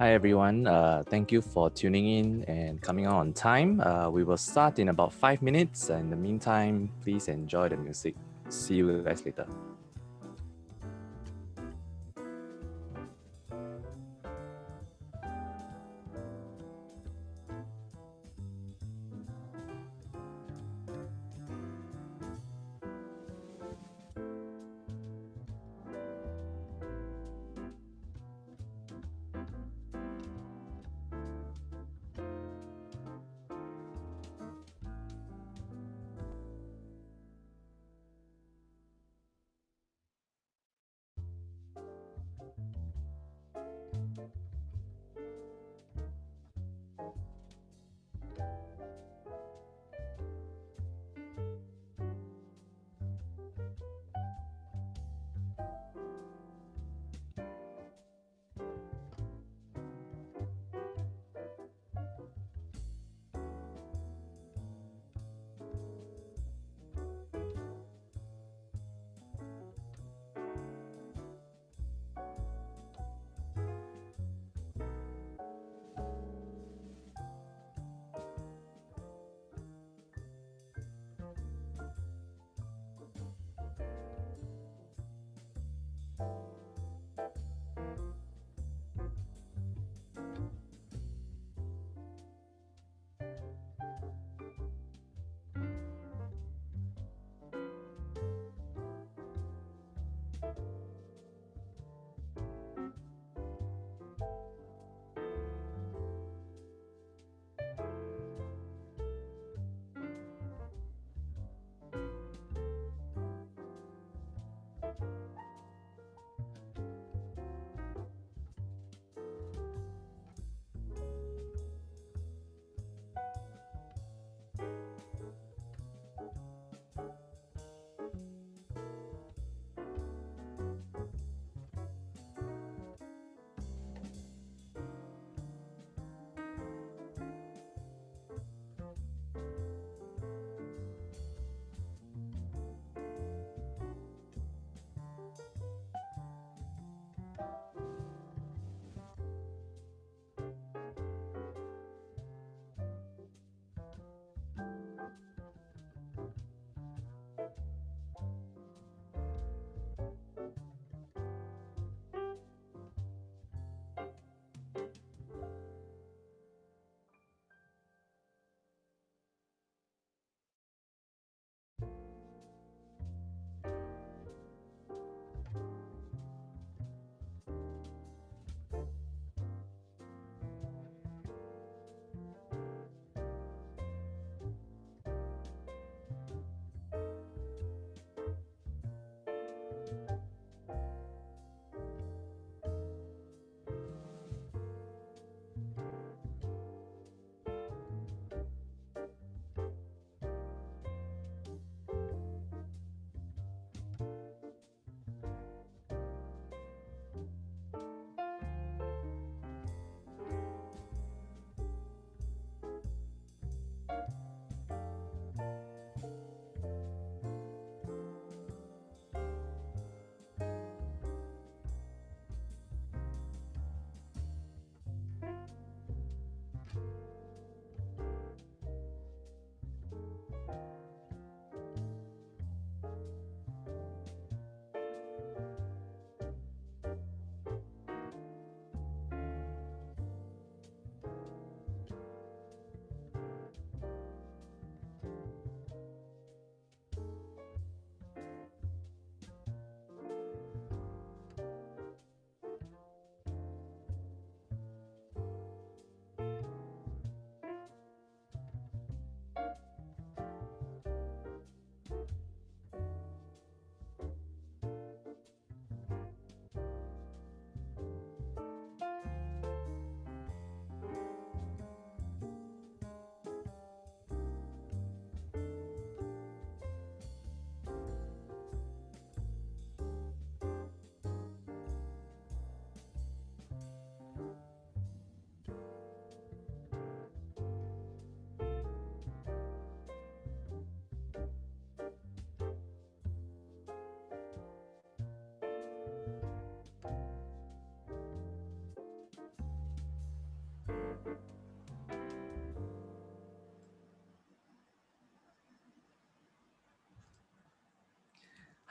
Hi everyone, thank you for tuning in and coming on time. We will start in about 5 minutes. In the meantime, please enjoy the music. See you guys later.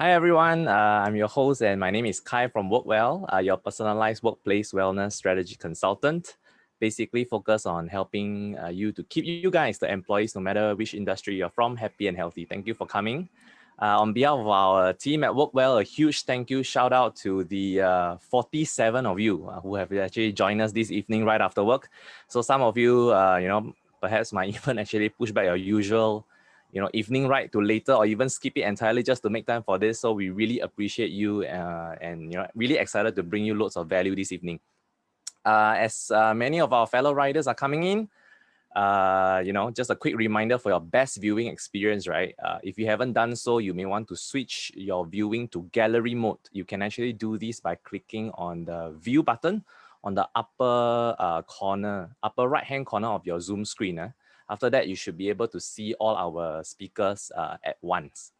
Hi everyone, I'm your host and my name is Kai from Workwell, your personalized workplace wellness strategy consultant. Basically focus on helping you to keep you guys, the employees, no matter which industry you're from, happy and healthy. Thank you for coming. On behalf of our team at Workwell, a huge thank you, shout out to the 47 of you who have actually joined us this evening right after work. So some of you, perhaps might even actually push back your usual evening ride to later or even skip it entirely just to make time for this. So we really appreciate you and really excited to bring you loads of value this evening. As many of our fellow riders are coming in, just a quick reminder for your best viewing experience, right? If you haven't done so, you may want to switch your viewing to gallery mode. You can actually do this by clicking on the view button on the upper right hand corner of your Zoom screen. After that, you should be able to see all our speakers at once.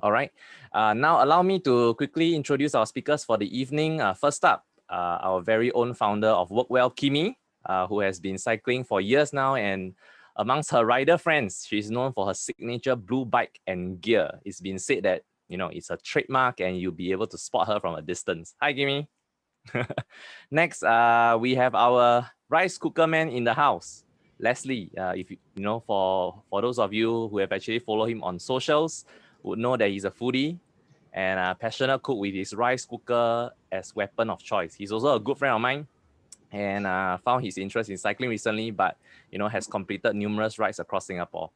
All right. Now allow me to quickly introduce our speakers for the evening. First up, our very own founder of Workwell, Kimi, who has been cycling for years now, and amongst her rider friends, she's known for her signature blue bike and gear. It's been said that it's a trademark, and you'll be able to spot her from a distance. Hi, Kimi. Next, we have our rice cooker man in the house, Leslie. If for those of you who have actually followed him on socials, would know that he's a foodie and a passionate cook with his rice cooker as weapon of choice. He's also a good friend of mine and found his interest in cycling recently, but has completed numerous rides across Singapore.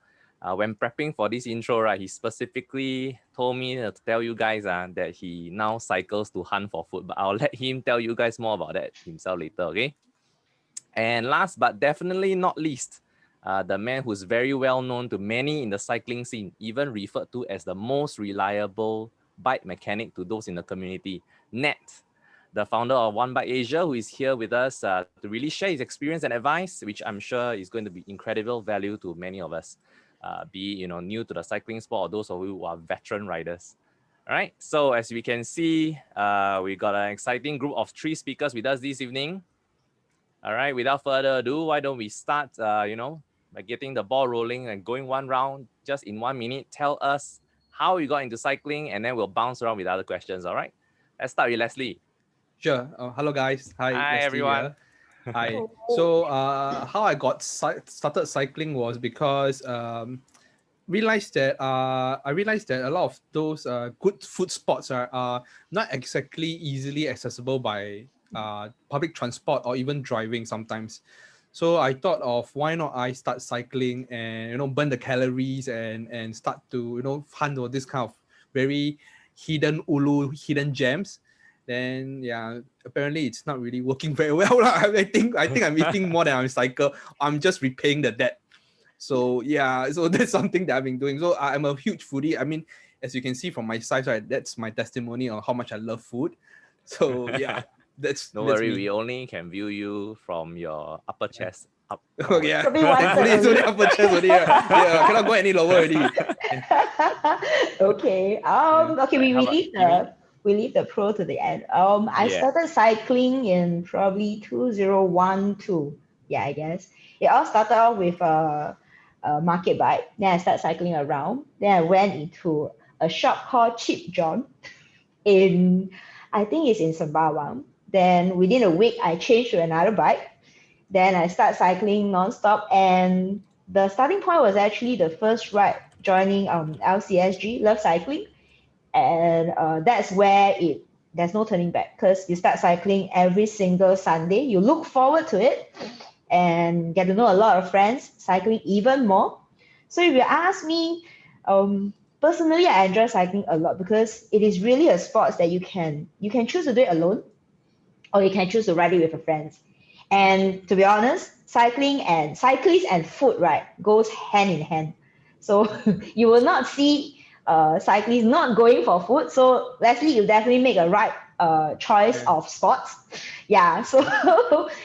When prepping for this intro, right, he specifically told me to tell you guys that he now cycles to hunt for food, but I'll let him tell you guys more about that himself later, okay? And last but definitely not least, the man who's very well known to many in the cycling scene, even referred to as the most reliable bike mechanic to those in the community, Nat, the founder of OneBike Asia, who is here with us to really share his experience and advice, which I'm sure is going to be incredible value to many of us, be new to the cycling sport or those of you who are veteran riders. All right, so as we can see, we got an exciting group of 3 speakers with us this evening. All right, without further ado, why don't we start, by getting the ball rolling and going one round, just in 1 minute. Tell us how you got into cycling, and then we'll bounce around with other questions, all right? Let's start with Leslie. Sure. Hello, guys. Hi, Hi, Leslie everyone. here. Hi. So, how I got started cycling was because I realized that a lot of those good food spots are not exactly easily accessible by public transport or even driving sometimes. So I thought of why not I start cycling and burn the calories and start to hunt for this kind of very hidden gems. Then yeah, apparently it's not really working very well. I think I'm eating more than I'm cycle. I'm just repaying the debt. So yeah, so that's something that I've been doing. So I'm a huge foodie. I mean, as you can see from my size, right, that's my testimony on how much I love food. So yeah, that's Don't that's worry, we me. only can view you from your upper chest Oh upward. yeah, Should be one third it's only only. upper chest only. Yeah, cannot go any lower already. Okay. Yeah. Okay, Right, how about Kimi? we leave the pro to the end. I Yeah. started cycling in probably 2012. Yeah, I guess. It all started off with a market bike. Then I started cycling around. Then I went into a shop called Cheap John in I think it's in Sembawang. Then within a week I changed to another bike. Then I start cycling nonstop, and the starting point was actually the first ride joining LCSG, Love Cycling, and that's where there's no turning back because you start cycling every single Sunday. You look forward to it and get to know a lot of friends, cycling even more. So if you ask me, personally, I enjoy cycling a lot because it is really a sport that you can choose to do it alone or you can choose to ride it with your friends. And to be honest, cycling and cyclists and food, right, goes hand in hand. So you will not see cyclists not going for food. So Leslie, you definitely make a right choice Yeah. of sports. Yeah. So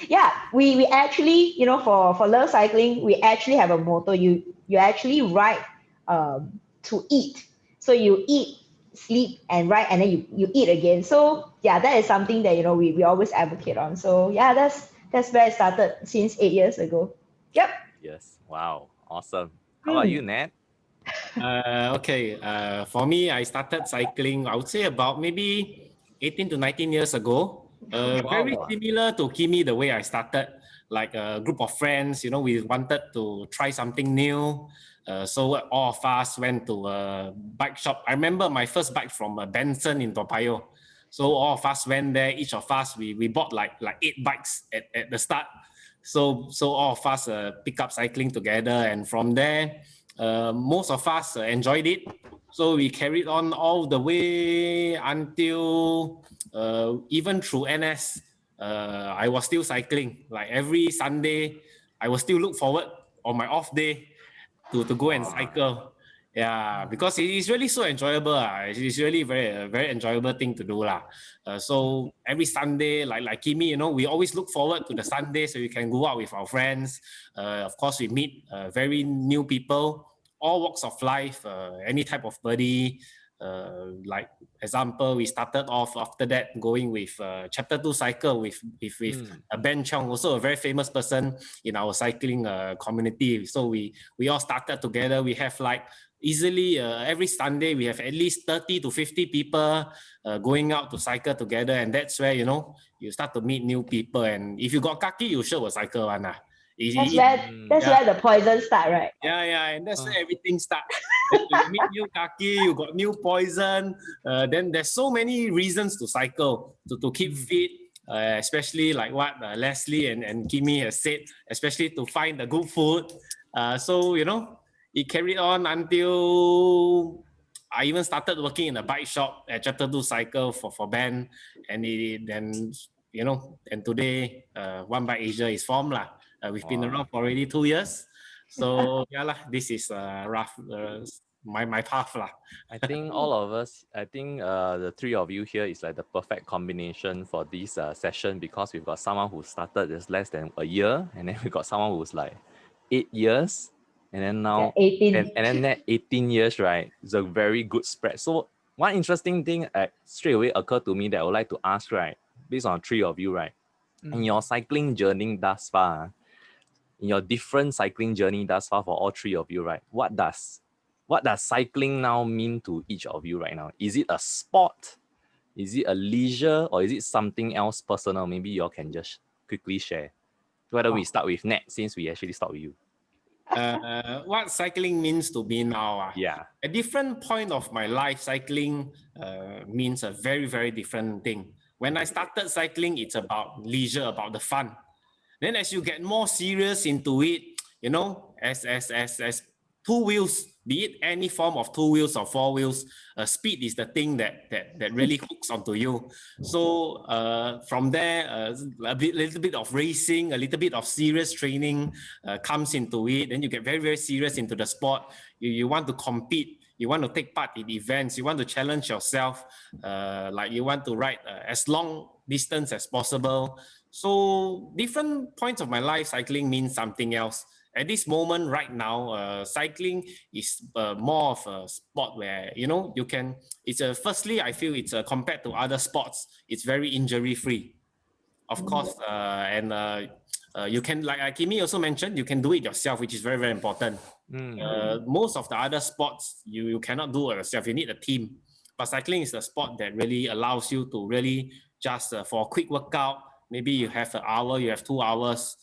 yeah, we actually, for love cycling, we actually have a motto. You actually ride to eat. So you eat, sleep, and ride, and then you eat again. So yeah, that is something that we always advocate on. So yeah, that's where I started since 8 years ago. Yep. Yes. Wow. Awesome. How about you, Hmm. Nat? Okay. For me, I started cycling, I would say about maybe 18 to 19 years ago. Very Wow. similar to Kimi, the way I started, like a group of friends, we wanted to try something new. So all of us went to a bike shop. I remember my first bike from Benson in Toa Payoh. So all of us went there. Each of us, we bought like 8 bikes at the start. So all of us pick up cycling together, and from there, most of us enjoyed it. So we carried on all the way until even through NS. I was still cycling. Like every Sunday, I will still look forward on my off day to go and cycle. Yeah, because it is really so enjoyable. It's really very enjoyable thing to do. So every Sunday, like Kimi, we always look forward to the Sunday so we can go out with our friends. Of course, we meet very new people, all walks of life, any type of buddy. Like example, we started off after that going with Chapter 2 Cycle with Ben Chong, also a very famous person in our cycling community. So we all started together. We have like easily every Sunday we have at least 30 to 50 people going out to cycle together, and that's where you start to meet new people. And if you got kaki, you sure will cycle one. That's where the poison start, right? Yeah, and that's where everything starts. You meet new kaki, you got new poison. Then there's so many reasons to cycle, to keep fit, especially like what Leslie and Kimi has said, especially to find the good food. So it carried on until I even started working in a bike shop at Chapter 2 Cycle for Ben, and and today OneBike Asia is formed lah. We've been around for already 2 years. So this is rough my path lah. I think all of us, I think the three of you here is like the perfect combination for this session, because we've got someone who started just less than a year, and then we got someone who's like 8 years, and then now 18. and then that 18 years, right? It's a very good spread. So one interesting thing straight away occurred to me that I would like to ask, right, based on three of you, right, in your cycling journey thus far, in your different cycling journey thus far for all three of you, right, what does cycling now mean to each of you right now? Is it a sport? Is it a leisure? Or is it something else personal? Maybe you all can just quickly share. Whether we start with Nat, since we actually start with you. What cycling means to me now? Yeah. At different point of my life, cycling means a very, very different thing. When I started cycling, it's about leisure, about the fun. Then as you get more serious into it, as two wheels, be it any form of 2 wheels or 4 wheels, speed is the thing that really hooks onto you. So from there, a little bit of racing, a little bit of serious training comes into it. Then you get very, very serious into the sport. You want to compete. You want to take part in events. You want to challenge yourself. Like you want to ride as long distance as possible. So different points of my life, cycling means something else. At this moment right now, cycling is more of a sport where, you can, firstly, I feel it's compared to other sports, it's very injury free. Of course, you can, like Kimi also mentioned, you can do it yourself, which is very, very important. Most of the other sports, you cannot do it yourself, you need a team. But cycling is a sport that really allows you to really just for a quick workout, maybe you have an hour, you have 2 hours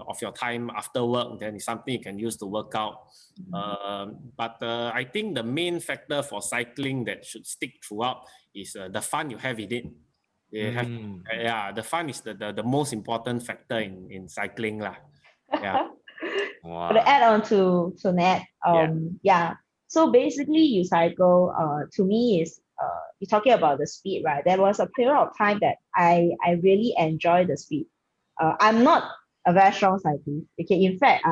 of your time after work, then it's something you can use to work out. But I think the main factor for cycling that should stick throughout is the fun you have in it. The fun is the most important factor in cycling lah. Yeah. Wow. To add on to Nat, so basically you cycle, to me is you're talking about the speed, right? There was a period of time that I really enjoy the speed. I'm not a very strong cyclist. Okay, in fact,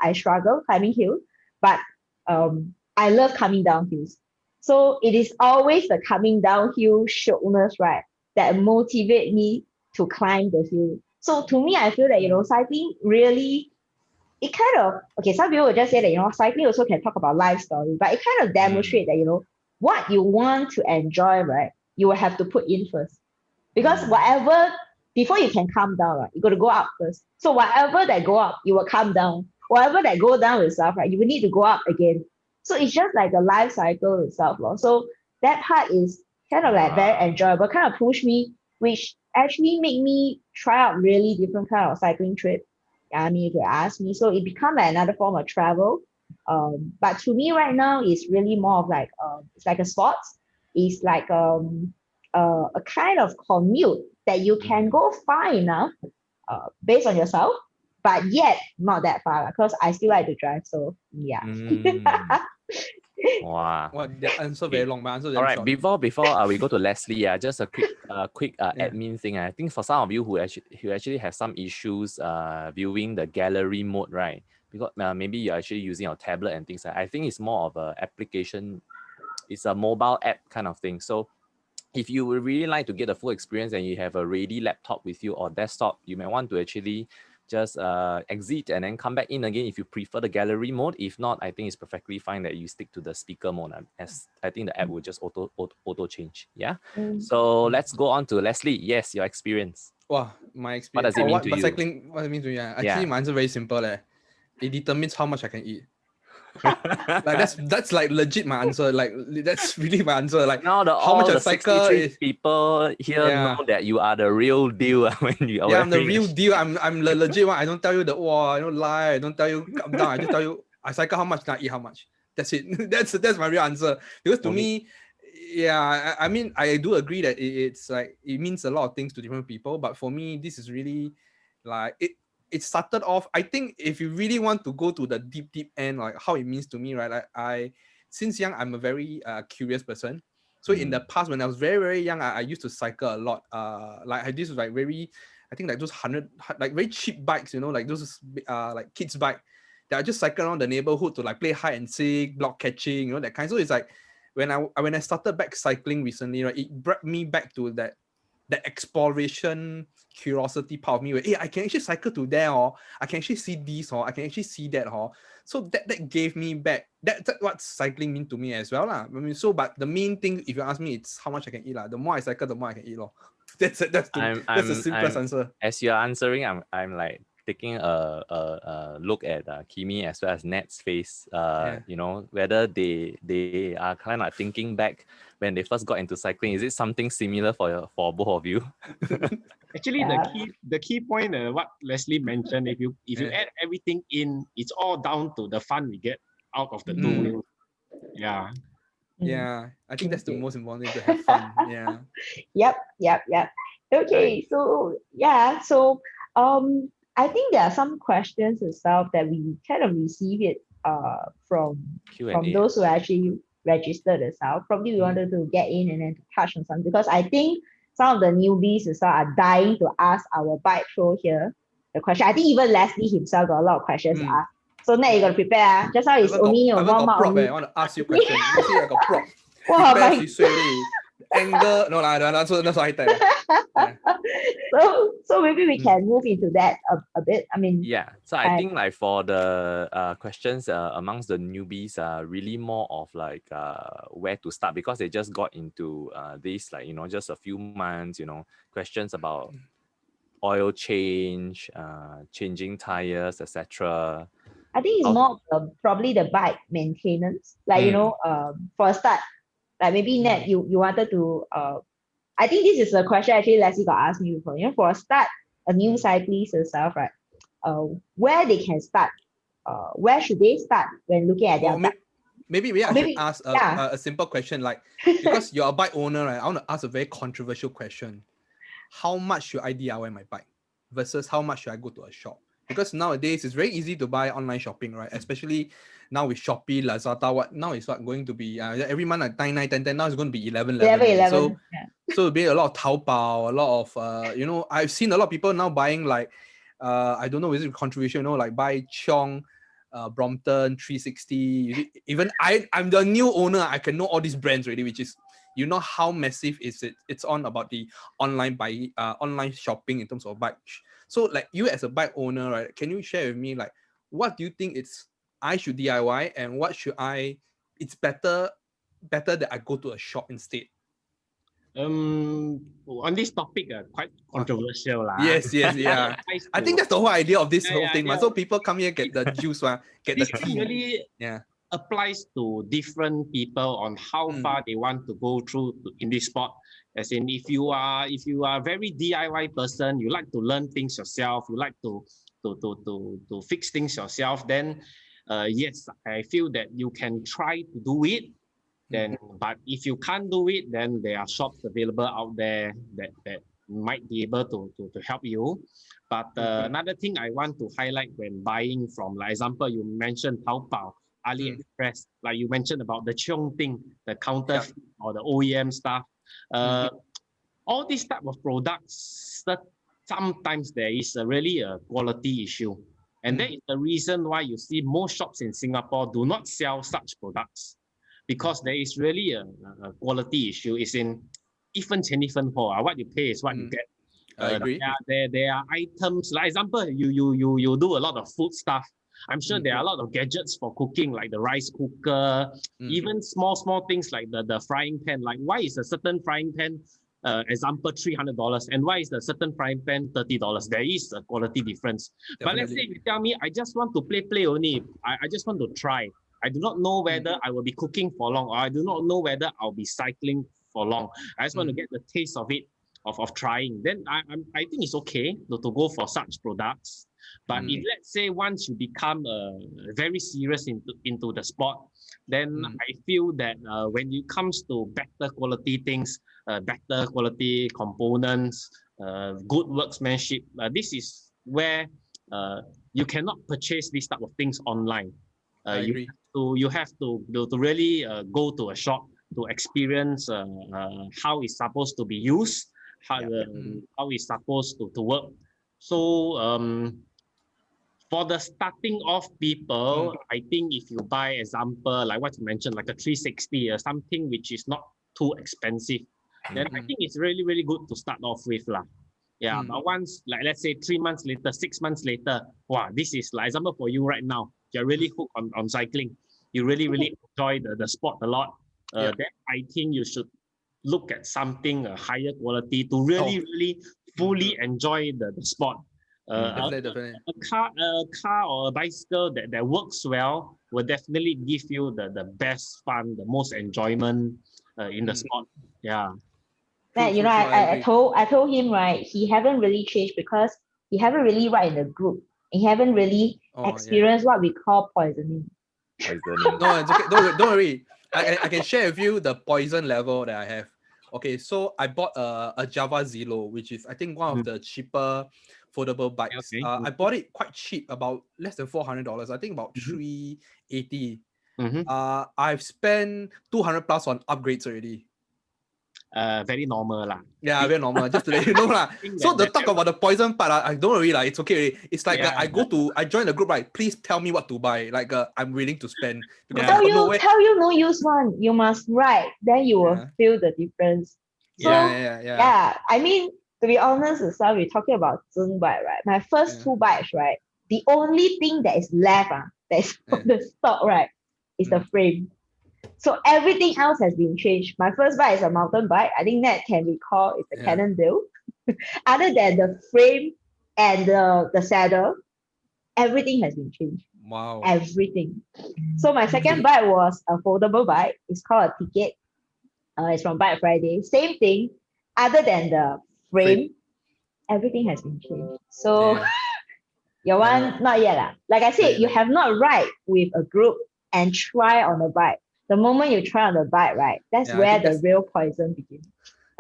I struggle climbing hills, but I love coming down hills. So it is always the coming downhill showness, right, that motivate me to climb the hill. So to me, I feel that cycling really, it kind of, okay, some people will just say that cycling also can talk about life story, but it kind of demonstrates that what you want to enjoy, right, you will have to put in first. Because whatever, before you can come down, right, you got to go up first. So whatever that go up, you will come down. Whatever that go down yourself, right, you will need to go up again. So it's just like the life cycle itself. So that part is kind of like very enjoyable, kind of push me, which actually make me try out really different kind of cycling trip. I mean, if you ask me, so it become like another form of travel. But to me right now, it's really more of like it's like a sport. It's like a kind of commute that you can go far enough based on yourself, but yet not that far because I still like to drive. So yeah. Wow. Well, the answer very long, but answer All very right, short. before we go to Leslie, just a quick Yeah. admin thing. I think for some of you who actually have some issues viewing the gallery mode, right? Because maybe you're actually using your tablet and things. I think it's more of a application. It's a mobile app kind of thing. So if you would really like to get a full experience and you have a ready laptop with you or desktop, you may want to actually just exit and then come back in again if you prefer the gallery mode. If not, I think it's perfectly fine that you stick to the speaker mode, as I think the app will just auto change. Yeah. So let's go on to Leslie. Yes, your experience. Wow, my experience. What does it mean to you? Cycling, what it means to me? Actually, my answer very simple. It determines how much I can eat. Like that's like legit my answer. Like that's really my answer. Like now how much I cycle 63 is. people here know that you are the real deal when you are. Yeah, I'm the real deal. I'm the legit one. I don't tell you the I don't lie. I don't tell you come down. I just tell you I cycle how much, and I eat how much. That's it. that's my real answer. Because to me, yeah, I mean I do agree that it's like it means a lot of things to different people. But for me, this is really like it started off. I think if you really want to go to the deep end, like how it means to me, right? Like I since young I'm a very curious person. So in the past, when I was very, very young, I used to cycle a lot. Like I used to like very, I think like those like very cheap bikes, you know, like those like kids bike that I just cycle around the neighborhood to like play hide and seek, block catching, you know, that kind. So it's like when I started back cycling recently, right, it brought me back to that exploration curiosity part of me where I can actually cycle to there, or I can actually see this, or I can actually see that, or so that gave me back that's what cycling mean to me as well lah. I mean, so but the main thing, if you ask me, it's how much I can eat lah. The more I cycle, the more I can eat lor. That's the simplest answer. As you're answering, I'm like taking a look at Kimi as well as Nat's face, you know, whether they are kind of thinking back when they first got into cycling. Is it something similar for both of you? Actually, the key point, what Leslie mentioned, if you add everything in, it's all down to the fun we get out of the 2 wheels. Yeah. Yeah, I think that's the most important thing, to have fun. Yeah. Yep. Okay, so yeah, so I think there are some questions itself that we kind of receive it from those who actually registered itself. Probably we wanted to get in and then to touch on something, because I think some of the newbies itself are dying to ask our bike pro here the question. I think even Leslie himself got a lot of questions to ask. So now you gotta prepare. Just now it's only a warm up. I want to ask you a question. You see, I got prop. Wow, Prepare angle. No lah, that's high tech. So maybe we can move into that a bit. I mean, yeah. So I think like for the questions amongst the newbies are really more of like where to start, because they just got into this, like, you know, just a few months, you know, questions about oil change, changing tires, etc. I think it's more of probably the bike maintenance. Like, you know, for a start, like maybe Nat, you wanted to I think this is a question actually Leslie got asked me before. You know, for a start, a new cyclist itself, right? Where they can start, where should they start when looking at their bike? Maybe I should ask a simple question, like, because you're a bike owner, right? I want to ask a very controversial question. How much should I DIY my bike versus how much should I go to a shop? Because nowadays it's very easy to buy online shopping, right? Especially now with Shopee, Lazada, it's going to be every month at 9, 10. Now it's going to be 11. So it'll be a lot of Taobao, a lot of you know, I've seen a lot of people now buying like I don't know, is it controversial, you know, like buy Cheong, Brompton 360. Even I'm the new owner, I can know all these brands already, which is, you know how massive is it? It's on about the online online shopping in terms of bike. So like you as a bike owner, right? Can you share with me like what do you think I should DIY, and what should it's better that I go to a shop instead? On this topic, quite controversial. Yes, yeah. I think that's the whole idea of this whole thing. So people come here, get the juice, get the tea. Really, applies to different people on how far they want to go through in this sport. As in, if you are a very DIY person, you like to learn things yourself, you like to fix things yourself, then yes, I feel that you can try to do it. Then, but if you can't do it, then there are shops available out there that might be able to help you. But another thing I want to highlight when buying from, like example, you mentioned Taobao, AliExpress, like you mentioned about the Cheong thing, the counterfeit or the OEM stuff. All these type of products, that sometimes there is really a quality issue. And that is the reason why you see most shops in Singapore do not sell such products. Because there is really a quality issue. It's in 一分钱一分货. What you pay is what you get. I agree. There are items, like example, you do a lot of food stuff. I'm sure there are a lot of gadgets for cooking, like the rice cooker, even small things like the frying pan. Like, why is a certain frying pan, example, $300, and why is the certain frying pan $30? There is a quality difference. Definitely. But let's say you tell me, I just want to play only. I just want to try. I do not know whether I will be cooking for long, or I do not know whether I'll be cycling for long. I just want to get the taste of it, of trying. Then I think it's okay to go for such products. But if let's say once you become very serious into the sport, then I feel that when it comes to better quality things, better quality components, good workmanship, this is where you cannot purchase these type of things online. I agree. You have to really go to a shop to experience how it's supposed to be used, how it's supposed to work. So for the starting off people, I think if you buy, example, like what you mentioned, like a 360 or something which is not too expensive, then I think it's really, really good to start off with lah. Yeah, but once, like let's say 3 months later, 6 months later, wow, this is like example for you right now. You're really hooked on cycling. You really, really enjoy the sport a lot. Then I think you should look at something higher quality to really, really fully enjoy the sport. Definitely. A car or a bicycle that works well will definitely give you the best fun, the most enjoyment in the sport. Yeah. I told him, right, he haven't really changed because he haven't really ride in the group. He haven't really experienced what we call poisoning. No, it's okay. Don't worry. I can share with you the poison level that I have. Okay, so I bought a Java Zero, which is I think one of the cheaper foldable bikes. Okay. I bought it quite cheap, about less than $400. I think about $380. I've spent 200 plus on upgrades already. Very normal lah. Yeah, very normal. Just to let you know lah. So the talk about the poison part, I don't worry lah. It's okay. It's like I join the group, right? Please tell me what to buy. Like I'm willing to spend because tell you no use one. You must ride, then you will feel the difference. So I mean, to be honest, we're talking about Zeng bike, right? My first two bikes, right? The only thing that is left, that is from the stock, right, is the frame. So everything else has been changed. My first bike is a mountain bike. I think that can be called it's a Cannondale. Other than the frame and the saddle, everything has been changed. Wow. Everything. So my second bike was a foldable bike. It's called a Ticket. It's from Bike Friday. Same thing. Other than the frame, everything has been changed. So your one, not yet lah. Like I said, you have not ride with a group and try on a bike. The moment you try on the bike, right, that's where the real poison begins.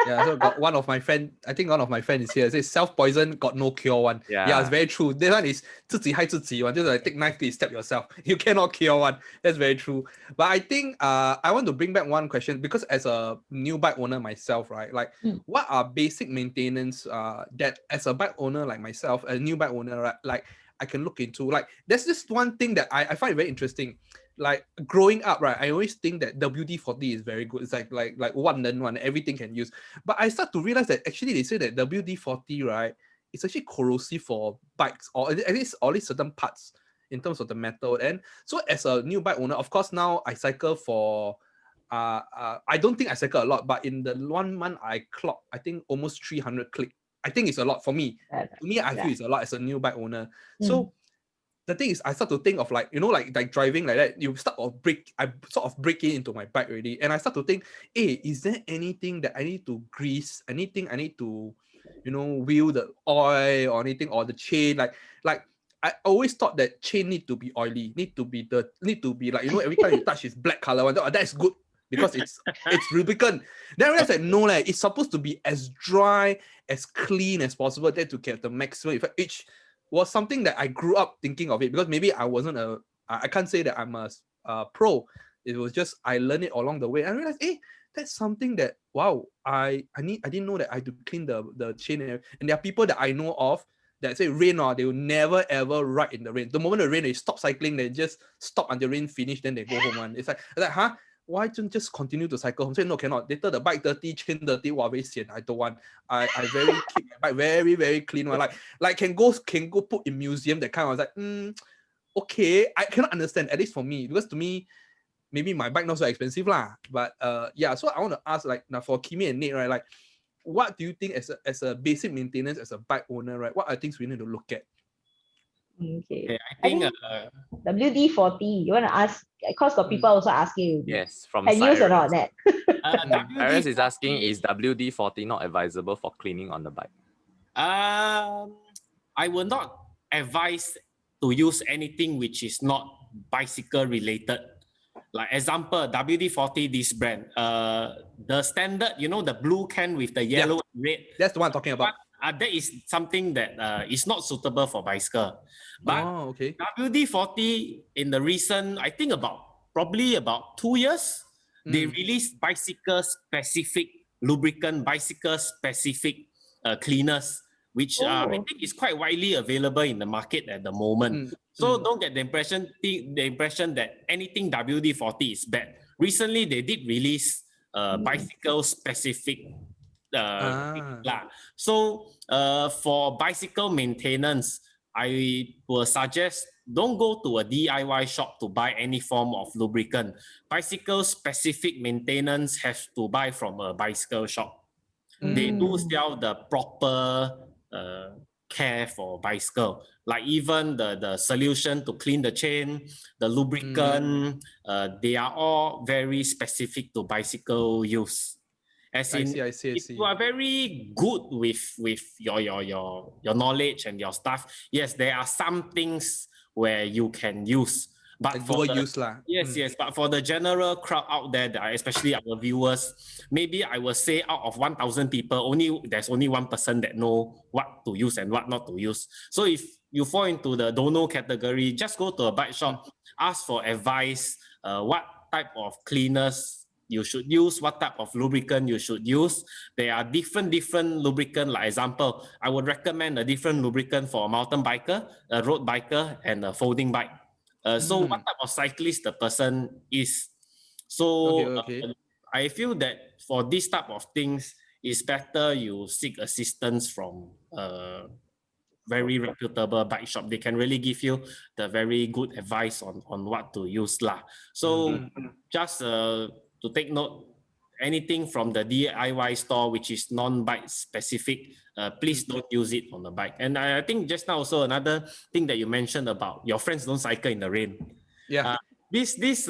So got one of my friend, I think one of my friends is here, says self-poison got no cure one. Yeah, it's very true. This one is 自己害自己 one. Just like take knife to stab yourself. You cannot cure one. That's very true. But I think I want to bring back one question because as a new bike owner myself, right, like what are basic maintenance that as a bike owner like myself, a new bike owner, right, like I can look into? Like there's this one thing that I find very interesting. Like growing up, right, I always think that WD-40 is very good. It's like one everything can use. But I start to realize that actually they say that WD-40, right, it's actually corrosive for bikes or at least certain parts in terms of the metal. And so as a new bike owner, of course now I cycle for I don't think I cycle a lot, but in the 1 month I clock I think almost 300 click. I think it's a lot for me. To me, I feel it's a lot as a new bike owner. So the thing is, I start to think of like, like driving like that, I sort of break into my bike already. And I start to think, hey, is there anything that I need to grease? Anything I need to, wheel the oil or anything, or the chain? Like I always thought that chain need to be oily, need to be like, every time you touch it's black color one. That's good because it's lubricant. Then I realized that no, like, it's supposed to be as dry, as clean as possible, there to get the maximum effect. Which was something that I grew up thinking of it, because maybe I wasn't I can't say that I'm a pro. It was just I learned it along the way. I realized, hey, that's something that, wow, I didn't know that I had to clean the chain. And there are people that I know of that say rain, or they will never ever ride in the rain. The moment the rain, they stop cycling, they just stop until rain finish, then they go home. One, it's like, huh? Why don't just continue to cycle home? Say no, cannot. Later the bike dirty, chain dirty, wow, very sian. I don't want. I very keep my bike very, very clean one. Like can go put in museum, that kind. I was like, okay, I cannot understand, at least for me, because to me, maybe my bike not so expensive lah. But yeah, so I want to ask, like, now for Kimi and Nate, right? Like, what do you think as a basic maintenance as a bike owner, right? What are things we need to look at? Okay. I think WD-40, you want to ask, because got people also asking you. Yes, from Can use or not Cyrus. that? Cyrus is asking, is WD-40 not advisable for cleaning on the bike? I will not advise to use anything which is not bicycle related. Like example, WD-40, this brand, the standard, the blue can with the yellow and red. That's the one I'm talking about. That is something that is not suitable for bicycle. But okay. WD-40 in the recent, I think probably about 2 years, they released bicycle specific lubricant, bicycle specific cleaners, which I think is quite widely available in the market at the moment. So don't get the impression that anything WD-40 is bad. Recently, they did release bicycle specific. So for bicycle maintenance, I will suggest don't go to a DIY shop to buy any form of lubricant. Bicycle specific maintenance has to buy from a bicycle shop. They do sell the proper care for bicycle, like even the solution to clean the chain, the lubricant, they are all very specific to bicycle use. As in, I see. if you are very good with your knowledge and your stuff, yes, there are some things where you can use. But like for use lah. Yes. But for the general crowd out there, especially our viewers, maybe I will say out of 1,000 people, there's only one person that know what to use and what not to use. So if you fall into the don't know category, just go to a bike shop, ask for advice, what type of cleaners you should use, what type of lubricant you should use. There are different lubricant. Like example, I would recommend a different lubricant for a mountain biker, a road biker, and a folding bike. So what type of cyclist the person is. So I feel that for this type of things, it's better you seek assistance from very reputable bike shop. They can really give you the very good advice on what to use lah. So just to take note, anything from the DIY store which is non-bike specific, please don't use it on the bike. And I think just now also another thing that you mentioned about your friends don't cycle in the rain. Yeah. This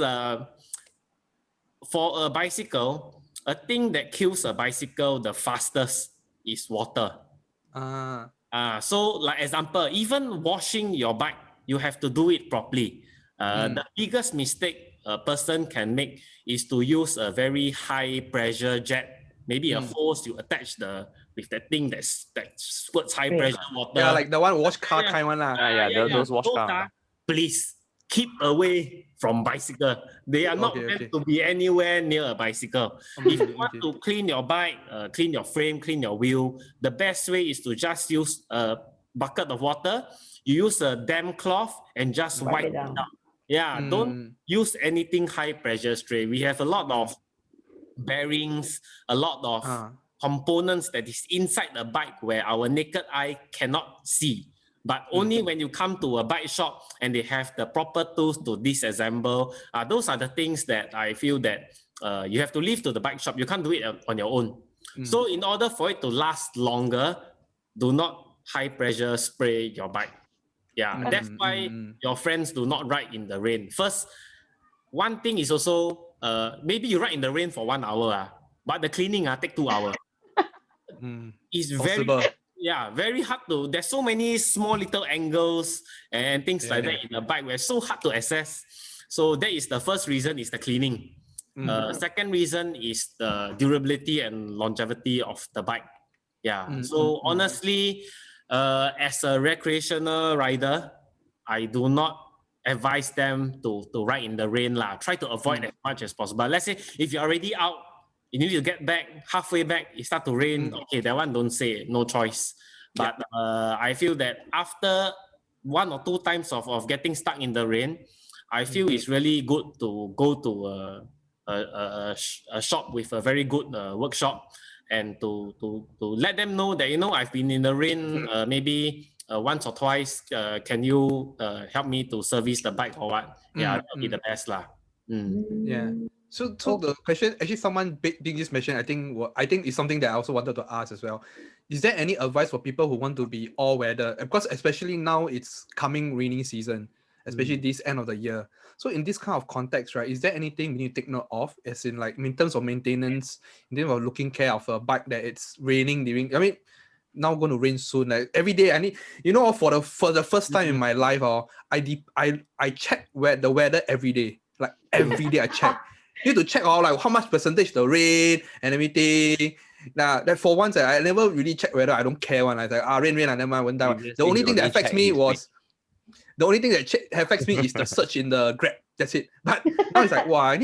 for a bicycle, a thing that kills a bicycle the fastest is water. So like example, even washing your bike, you have to do it properly. The biggest mistake a person can make is to use a very high pressure jet, maybe a hose you attach with that thing that squirts high pressure water. Yeah, like the one wash car kind one lah. Those wash car. Please keep away from bicycle. They are not meant to be anywhere near a bicycle. If you want to clean your bike, clean your frame, clean your wheel, the best way is to just use a bucket of water. You use a damp cloth and just wipe it down. Yeah, don't use anything high pressure straight. We have a lot of bearings, a lot of components that is inside the bike where our naked eye cannot see. But only when you come to a bike shop and they have the proper tools to disassemble, those are the things that I feel that you have to leave to the bike shop. You can't do it on your own. So in order for it to last longer, do not high pressure spray your bike. Yeah, that's why your friends do not ride in the rain. First, one thing is also maybe you ride in the rain for 1 hour, but the cleaning take 2 hours. It's Possible. very hard to. There's so many small little angles and things like that in a bike where it's so hard to assess. So that is the first reason, is the cleaning. Second reason is the durability and longevity of the bike. So honestly, as a recreational rider, I do not advise them to ride in the rain lah. Try to avoid as much as possible. Let's say if you're already out, you need to get back, halfway back, it start to rain. Okay, that one don't say, no choice. But I feel that after 1 or 2 times of getting stuck in the rain, I feel it's really good to go to a shop with a very good workshop, and to let them know that, I've been in the rain maybe once or twice. Can you help me to service the bike or what? That'll be the best lah. Yeah. So the question, actually someone did this mention, I think it's something that I also wanted to ask as well. Is there any advice for people who want to be all weather? Because especially now it's coming rainy season, especially this end of the year. So in this kind of context, right, is there anything we need to take note of, as in like in terms of maintenance, in terms of looking care of a bike that it's raining during, I mean, now going to rain soon. Like every day I need, for the first time in my life, I check the weather every day. Like every day I check. Need to check like how much percentage the rain and everything. Now that for once I never really check whether I don't care one. I like rain, I never mind, won't die. The only thing that affects me is the search in the Grab. That's it. But now it's like, wow,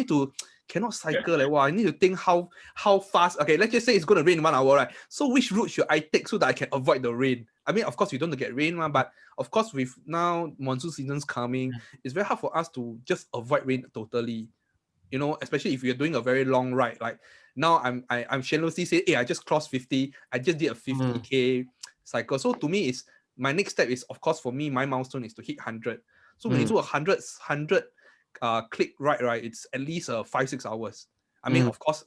cannot cycle. Like, wow, I need to think how fast. Okay, let's just say it's going to rain in 1 hour, right? So which route should I take so that I can avoid the rain? I mean, of course, we don't get rain, but of course, with now monsoon season's coming, it's very hard for us to just avoid rain totally. Especially if you're doing a very long ride. Like now, I'm shamelessly saying, hey, I just crossed 50. I just did a 50K cycle. So to me, my next step is, of course, for me, my milestone is to hit 100. So when you do 100 click ride, right, it's at least 5-6 hours. I mean, of course,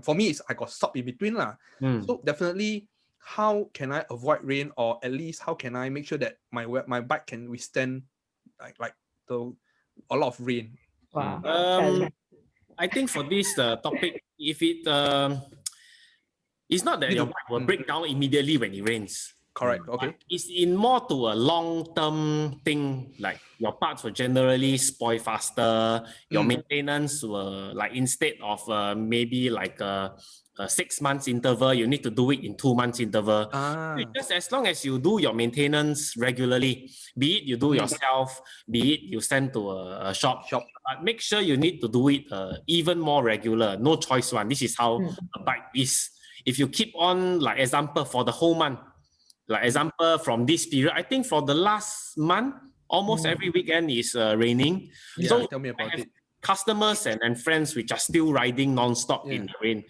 for me, I got stop in between lah. So definitely, how can I avoid rain, or at least how can I make sure that my bike can withstand like a lot of rain? Wow. I think for this topic, if it's not that your bike will break down immediately when it rains. Correct. Okay. It's in more to a long-term thing. Like your parts will generally spoil faster. Your maintenance will, like, instead of maybe like a 6 months interval, you need to do it in 2 months interval. Just as long as you do your maintenance regularly, be it you do yourself, be it you send to a shop. But make sure you need to do it even more regular. No choice one. This is how a bike is. If you keep on, like example, for the whole month, like example from this period, I think for the last month, almost every weekend is raining. Yeah, so tell me about it. Customers and friends which are still riding non-stop in the rain.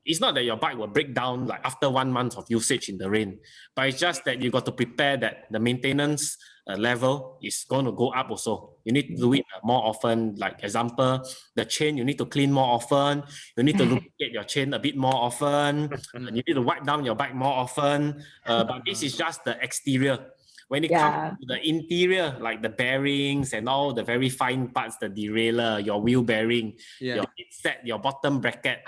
It's not that your bike will break down like after 1 month of usage in the rain, but it's just that you got to prepare that the maintenance level is going to go up also. You need to do it more often. Like example, the chain, you need to clean more often. You need to lubricate your chain a bit more often. You need to wipe down your bike more often. But this is just the exterior. When it comes to the interior, like the bearings and all the very fine parts, the derailleur, your wheel bearing, your headset, your bottom bracket,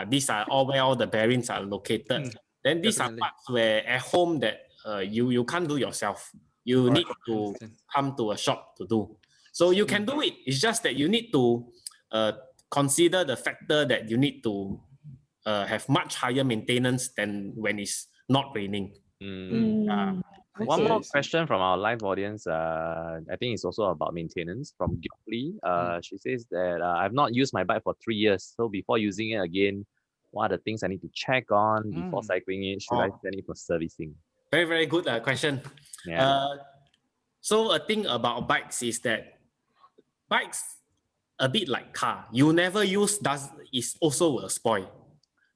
these are all where all the bearings are located. Then these are parts where at home that you can't do yourself. You need to come to a shop to do. So you can do it. It's just that you need to consider the factor that you need to have much higher maintenance than when it's not raining. One more question from our live audience. I think it's also about maintenance from Gyokli. She says that I've not used my bike for 3 years. So before using it again, what are the things I need to check on before cycling it? Should I send it for servicing? Very, very good question. So a thing about bikes is that bikes, a bit like car, you never use is also will spoil.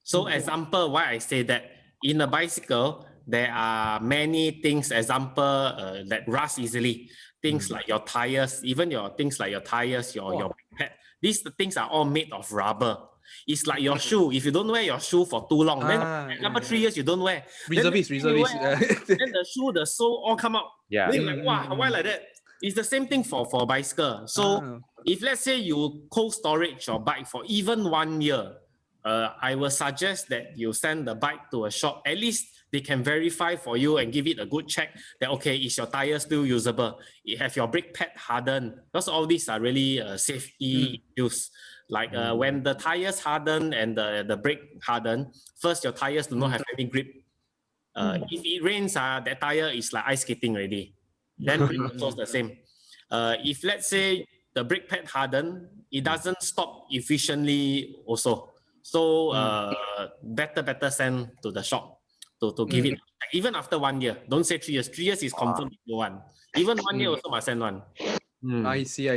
So example, why I say that, in a bicycle, there are many things, example, that rust easily. Things like your tires, even your tires, your pad. These things are all made of rubber. It's like your shoe. If you don't wear your shoe for too long, then 3 years you don't wear. Reservist. Then the shoe, the sole all come out. Yeah. Then like, wow, why like that? It's the same thing for bicycle. So if let's say you cold storage your bike for even 1 year, I will suggest that you send the bike to a shop. At least they can verify for you and give it a good check that, okay, is your tire still usable? You have your brake pad hardened? Because all these are really safety issues. Like when the tires harden and the brake harden, first your tires do not have any grip. If it rains, that tire is like ice skating already. Then brake also is the same. If let's say the brake pad harden, it doesn't stop efficiently also. So better send to the shop to give it. Even after 1 year, don't say 3 years. 3 years is confirmed no one. Even 1 year also must send one. I see.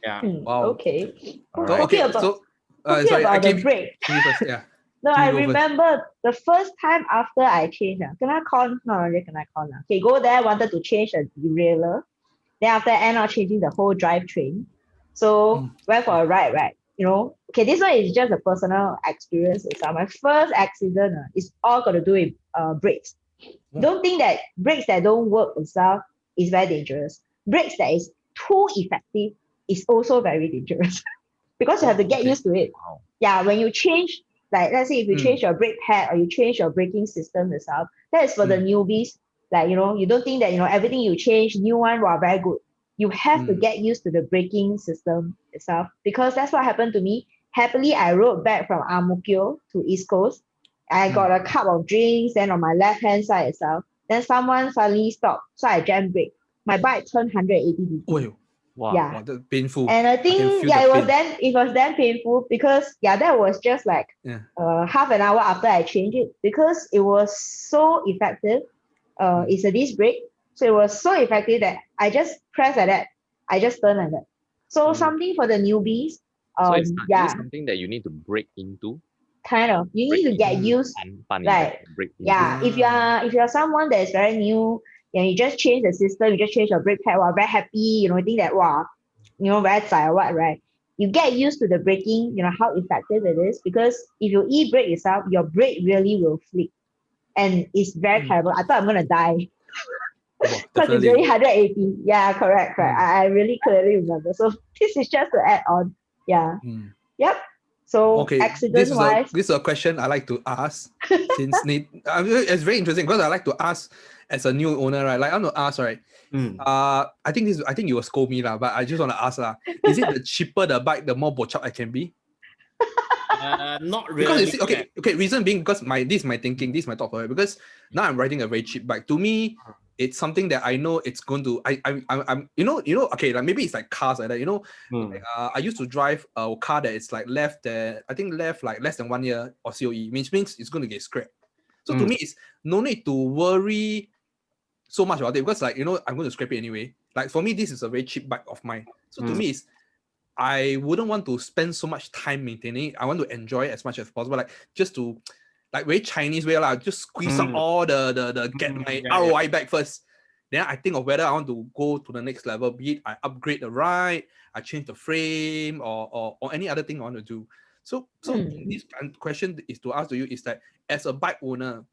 Yeah. Wow. Okay. All So right. okay, Talking so Talking about the brake. Kimi first, yeah. No, Kimi I go first. remember the first time after I changed. Can I call? No, can I call now? Okay, go there, wanted to change a derailleur. Then after I end up changing the whole drivetrain. So went for a ride, right? You know, okay, this one is just a personal experience. So my first accident is all got to do with brakes. Don't think that brakes that don't work itself is very dangerous. Brakes that is too effective is also very dangerous because you have to get used to it. Wow. Yeah, when you change, like let's say if you change your brake pad or you change your braking system itself, that is for the newbies. Like, you know, you don't think that, you know, everything you change, new one, wow, very good. You have to get used to the braking system itself because that's what happened to me. Happily, I rode back from Ang Mo Kio to East Coast. I got a cup of drinks, then on my left-hand side itself, then someone suddenly stopped. So I jammed brake. My bike turned 180 degrees. Oh, Wow. Yeah. wow, that's painful. And I can think, feel yeah, the it was then painful because, yeah, that was just like half an hour after I changed it because it was so effective. It's a disc brake. So it was so effective that I just pressed like that. I just turned like that. So something for the newbies. So is it something that you need to break into? Kind of. You need to get used. Right. Break into. Yeah. If you're someone that is very new, and you just change the system, you just change your brake pad, wow, very happy, you know, you think that, wow, you know, very zai or what, right? You get used to the braking, you know, how effective it is. Because if you e-brake yourself, your brake really will flick. And it's very terrible. I thought I'm gonna die. Because it's really 180. Yeah, correct. I really clearly remember. So this is just to add on. Yeah. Yep. So accident-wise. This is a question I like to ask since it's very interesting because I like to ask as a new owner, right? Like I want to ask, right? I think you will scold me lah, but I just want to ask lah. Is it the cheaper the bike, the more bochap I can be? Not really. Because you see, okay. Reason being because this is my thinking, this is my thought for it. Because now I'm riding a very cheap bike. To me, it's something that I know it's going to. I'm you know. Okay, like maybe it's like cars like that. You know, like, I used to drive a car that is like left like less than 1 year or COE, which means it's going to get scrapped. So to me, it's no need to worry so much about it because like, you know, I'm going to scrap it anyway. Like for me, this is a very cheap bike of mine. So to me, it's I wouldn't want to spend so much time maintaining it. I want to enjoy it as much as possible. Like just to, like very Chinese way, like just squeeze out all the get my ROI back first. Then I think of whether I want to go to the next level. Be it I upgrade the ride, I change the frame, or any other thing I want to do. So this question is to ask to you is that as a bike owner,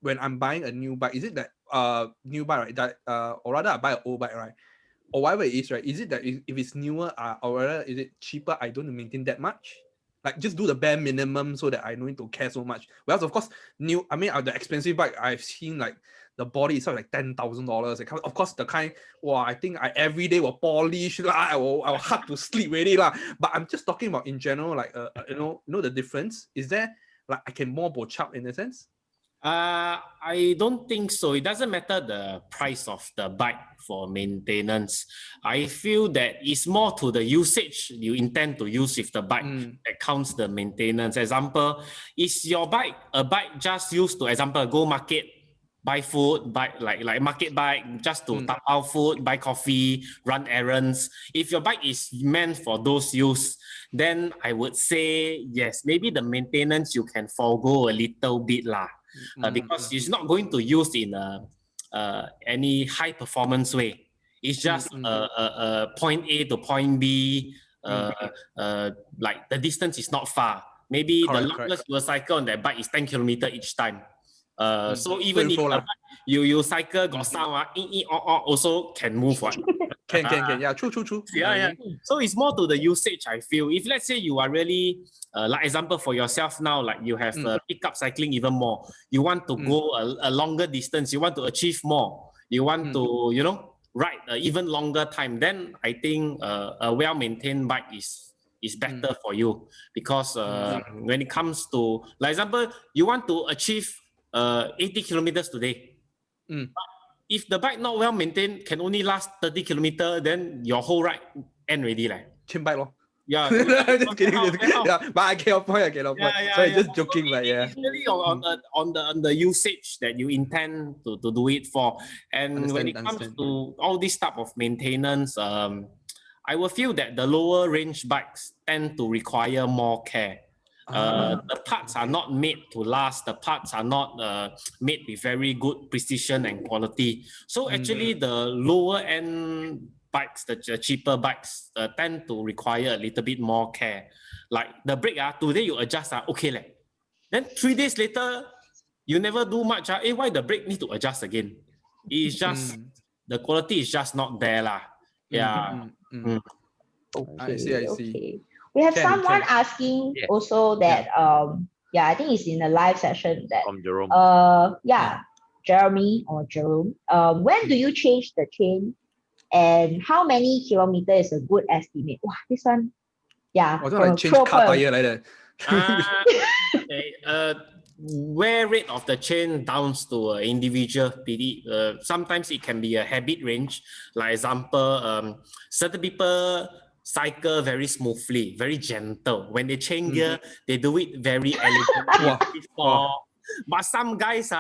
when I'm buying a new bike, is it that new bike, right? That or rather I buy an old bike, right? Or whatever it is, right? Is it that if it's newer, or rather is it cheaper? I don't maintain that much. Like just do the bare minimum so that I don't need to care so much. Whereas of course, the expensive bike I've seen, like the body is like $10,000. Of course, the kind, I think I every day will polish lah. I will hard to sleep really lah. But I'm just talking about in general, like you know the difference. Is there like I can more bochap in a sense? I don't think so. It doesn't matter the price of the bike for maintenance. I feel that it's more to the usage you intend to use with the bike that counts the maintenance. Example, is your bike a bike just used to, example, go market, buy food, buy like market bike, just to tap out food, buy coffee, run errands. If your bike is meant for those use, then I would say yes, maybe the maintenance you can forego a little bit lah. Because it's not going to use in any high performance way. It's just point A to point B. Like the distance is not far. Maybe the longest you will cycle on that bike is 10 kilometers each time. So even if you cycle got sound, also can move one. Can. Yeah, true. Yeah. So it's more to the usage, I feel. If let's say you are really, like example for yourself now, like you have pick up cycling even more. You want to go a longer distance. You want to achieve more. You want to, ride even longer time. Then I think a well-maintained bike is better for you, because when it comes to, like example, you want to achieve 80 kilometers today. If the bike not well maintained, can only last 30 kilometers, then your whole ride end already. Change bike lor. Yeah. Just kidding. Yeah, but I get your point. Sorry, just joking, so but yeah. It's really on the usage that you intend to do it for. And when it comes to all this type of maintenance, I will feel that the lower range bikes tend to require more care. The parts are not made to last. The parts are not made with very good precision and quality. So actually, the lower end bikes, the cheaper bikes, tend to require a little bit more care. Like the brake, today you adjust, okay. Then 3 days later, you never do much. Why the brake need to adjust again? It's just the quality is just not there lah. Yeah. I see. Okay. We have someone asking also that I think it's in the live session that From Jerome. Jeremy or Jerome. When do you change the chain, and how many kilometers is a good estimate? Wow, this one, like change car tire like that. Wear rate of the chain down to individual PD. Sometimes it can be a habit range. Like example, certain people cycle very smoothly, very gentle. When they change gear, they do it very elegantly. But some guys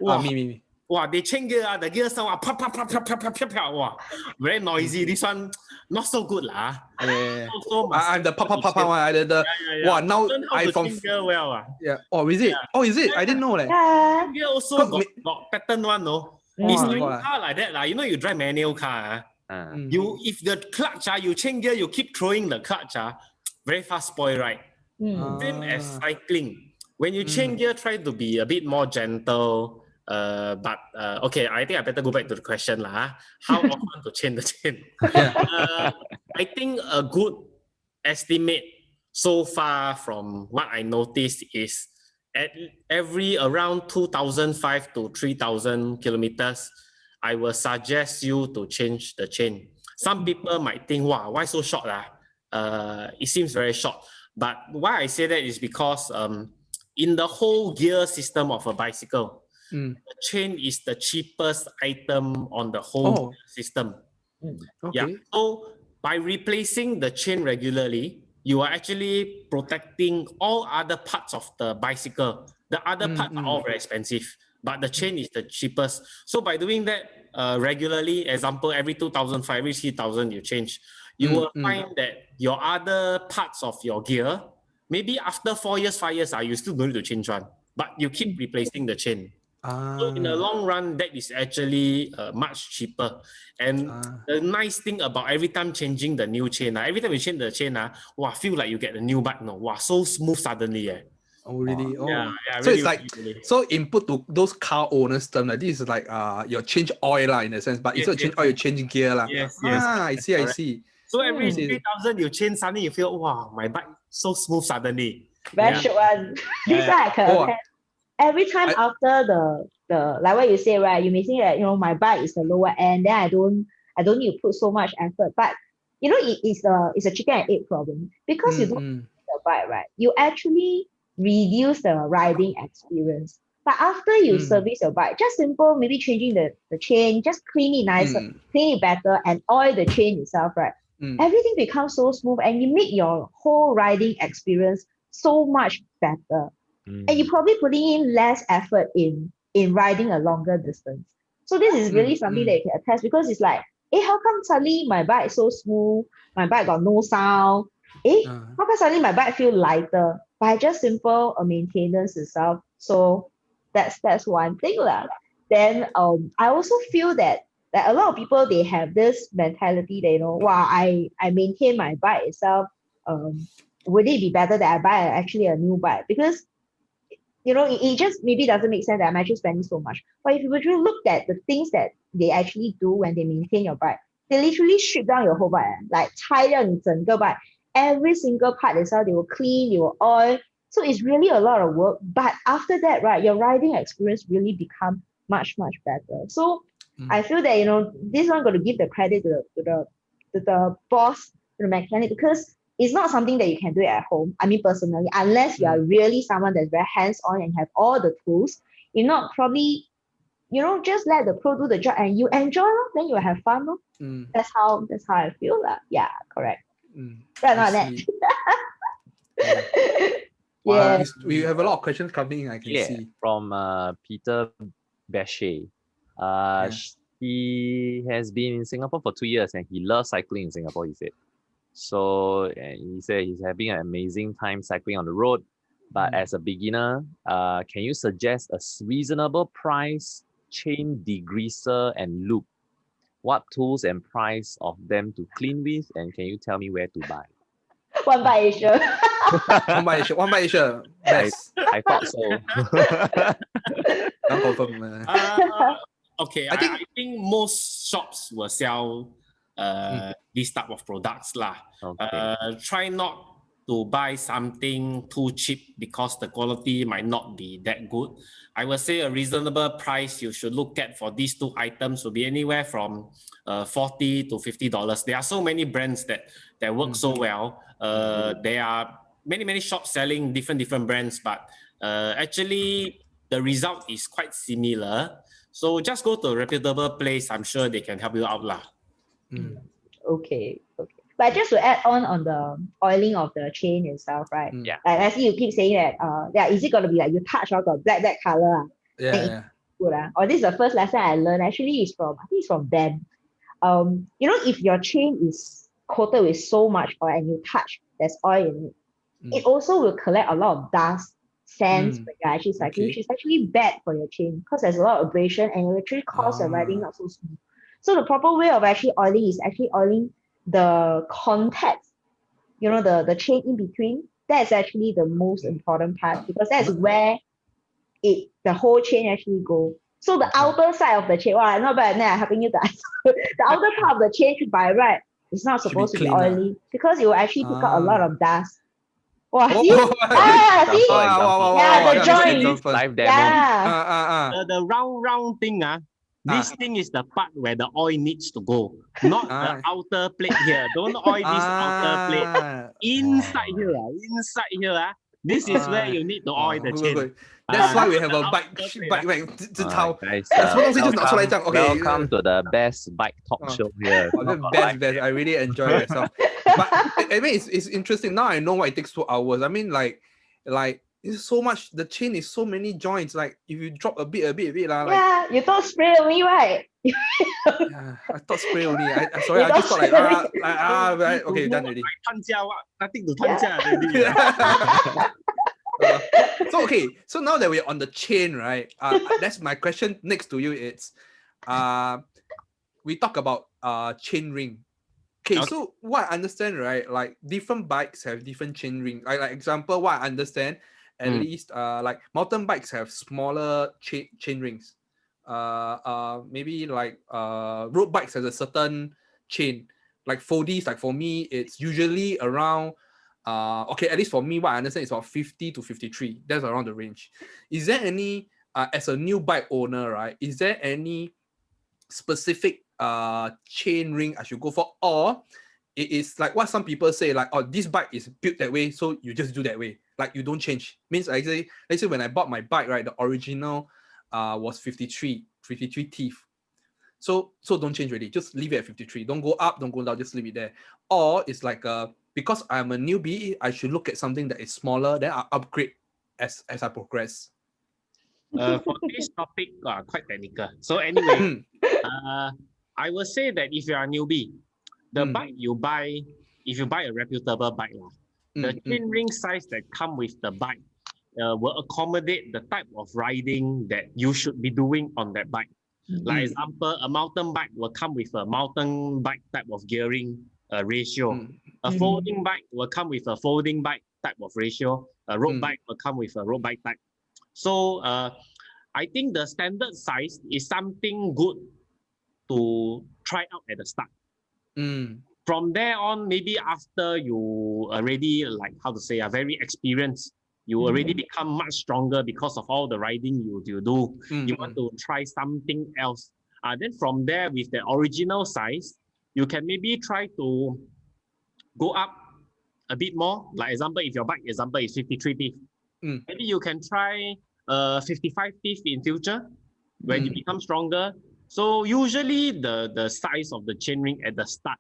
me. Wow, they change gear, the gear sound pop, wow, very noisy. This one not so good lah. Yeah. I'm the pop one. Wow, now I from gear well. Yeah. Oh, is it? Yeah. Oh, is it? I didn't know that. Gear also got pattern one, no. It's like car like that lah. You drive manual car. You if the clutch you change gear, you keep throwing the clutch very fast spoil, right? Same as cycling. When you change gear, try to be a bit more gentle. But okay, I think I better go back to the question lah. How often to change the chain? I think a good estimate so far from what I noticed is at every around 2,500 to 3,000 kilometers, I will suggest you to change the chain. Some people might think, wow, why so short lah? It seems very short. But why I say that is because in the whole gear system of a bicycle, the chain is the cheapest item on the whole system. Okay. Yeah. So by replacing the chain regularly, you are actually protecting all other parts of the bicycle. The other parts are all very expensive, but the chain is the cheapest. So by doing that regularly, example, every 2,500, every 3,000 you change, you will find that your other parts of your gear, maybe after 4 years, 5 years, you still going to change one, but you keep replacing the chain. So in the long run, that is actually much cheaper. And the nice thing about every time changing the new chain, every time you change the chain, feel like you get a new bike. Wow, so smooth suddenly. Oh, really? Yeah, so really, it's like, really. So input to those car owners' term, like this is like your change oil in a sense, but instead of change oil, you change gear. Yes. I see. So every 3,000 you change, suddenly you feel, wow, my bike so smooth suddenly. Very short one. This one I can attest. Every time after the like what you say, right? You may think that my bike is the lower end, then I don't need to put so much effort. But it's a chicken and egg problem, because you don't the bike, right? You actually reduce the riding experience. But after you service your bike, just simple, maybe changing the chain, just clean it nicer, clean it better, and oil the chain itself, right? Everything becomes so smooth, and you make your whole riding experience so much better. And you're probably putting in less effort in riding a longer distance. So this is really something that you can attest, because it's like, how come suddenly my bike is so smooth? My bike got no sound. How come suddenly my bike feel lighter? By just simple maintenance itself. So that's one thing lah. Then I also feel that a lot of people, they have this mentality that I maintain my bike itself. Would it be better that I buy actually a new bike? Because it just maybe doesn't make sense that I'm actually spending so much. But if you would really look at the things that they actually do when they maintain your bike, they literally strip down your whole bike, like 拆掉你整个 bike. Every single part itself, they will clean, they will oil. So it's really a lot of work. But after that, right, your riding experience really become much, much better. So I feel that, this one got to give the credit to the boss, to the mechanic, because it's not something that you can do at home. I mean, personally, unless you are really someone that's very hands-on and have all the tools. If not, probably, just let the pro do the job and you enjoy, then you will have fun. That's how I feel. Yeah, correct. Right, not that. Wow, we have a lot of questions coming. I can see from Peter Bechet. He has been in Singapore for 2 years and he loves cycling in Singapore, he said. So he said he's having an amazing time cycling on the road. But as a beginner, can you suggest a reasonable price chain degreaser and loop? What tools and price of them to clean with? And can you tell me where to buy? OneBike Asia. OneBike Asia. Best. I thought so. Don't confirm. Okay, I think most shops will sell this type of products lah. Okay. Try not to buy something too cheap because the quality might not be that good. I would say a reasonable price you should look at for these two items will be anywhere from $40 to $50. There are so many brands that work so well. There are many shops selling different brands, but actually the result is quite similar. So just go to a reputable place. I'm sure they can help you out lah. Okay. But just to add on the oiling of the chain itself, right? Yeah. Like I see you keep saying that, is it gonna be like you touch or got black color? Yeah. Good, or this is the first lesson I learned. Actually, I think it's from Ben. If your chain is coated with so much oil and you touch, there's oil in it. It also will collect a lot of dust, sands when you're actually cycling, which is actually bad for your chain because there's a lot of abrasion and it actually cause your riding not so smooth. So the proper way of actually oiling is actually oiling the contacts, the chain in between. That's actually the most important part because that's where the whole chain actually go. So the outer side of the chain, not bad. Now I'm helping you to answer. The outer part of the chain by right is not supposed to be oily because it will actually pick up a lot of dust. Wow, see? See? The joint. Live demo. Yeah. The round thing, this thing is the part where the oil needs to go, not the outer plate here. Don't oil this outer plate. Inside here, this is where you need to oil the chain. That's why we have a bike guys, welcome to the best bike talk show here. Best. I really enjoy myself. But I mean, it's interesting. Now I know why it takes 2 hours. I mean, like it's so much. The chain is so many joints. Like if you drop a bit, yeah, you thought spray only, right? Yeah, I thought spray only. Sorry, I just thought right, okay, done already. Nothing to already. So now that we're on the chain, right? That's my question next to you. It's we talk about chain ring. Okay, so what I understand, right? Like different bikes have different chain ring. Like example, what I understand, at least like mountain bikes have smaller chain rings. Maybe like road bikes has a certain chain. Like foldies, like for me, it's usually around at least for me, what I understand is about 50 to 53. That's around the range. Is there any as a new bike owner, right? Is there any specific chain ring I should go for, or it is like what some people say, like, oh, this bike is built that way, so you just do that way, like you don't change. Means let's say when I bought my bike, right, the original was 53 teeth. So don't change really, just leave it at 53. Don't go up, don't go down, just leave it there. Or it's like because I'm a newbie, I should look at something that is smaller, then I'll upgrade as I progress. For this topic, quite technical. So anyway, I will say that if you are a newbie, the bike you buy, if you buy a reputable bike, the chain ring size that come with the bike will accommodate the type of riding that you should be doing on that bike. Like example, a mountain bike will come with a mountain bike type of gearing ratio. A folding bike will come with a folding bike type of ratio. A road bike will come with a road bike type. So I think the standard size is something good to try out at the start. From there on, maybe after you already, like how to say, are very experienced, you already become much stronger because of all the riding you do. You want to try something else. Then from there, with the original size, you can maybe try to go up a bit more. Like example, if your bike example is 53 teeth, maybe you can try 55 teeth in future when you become stronger. So usually the size of the chainring at the start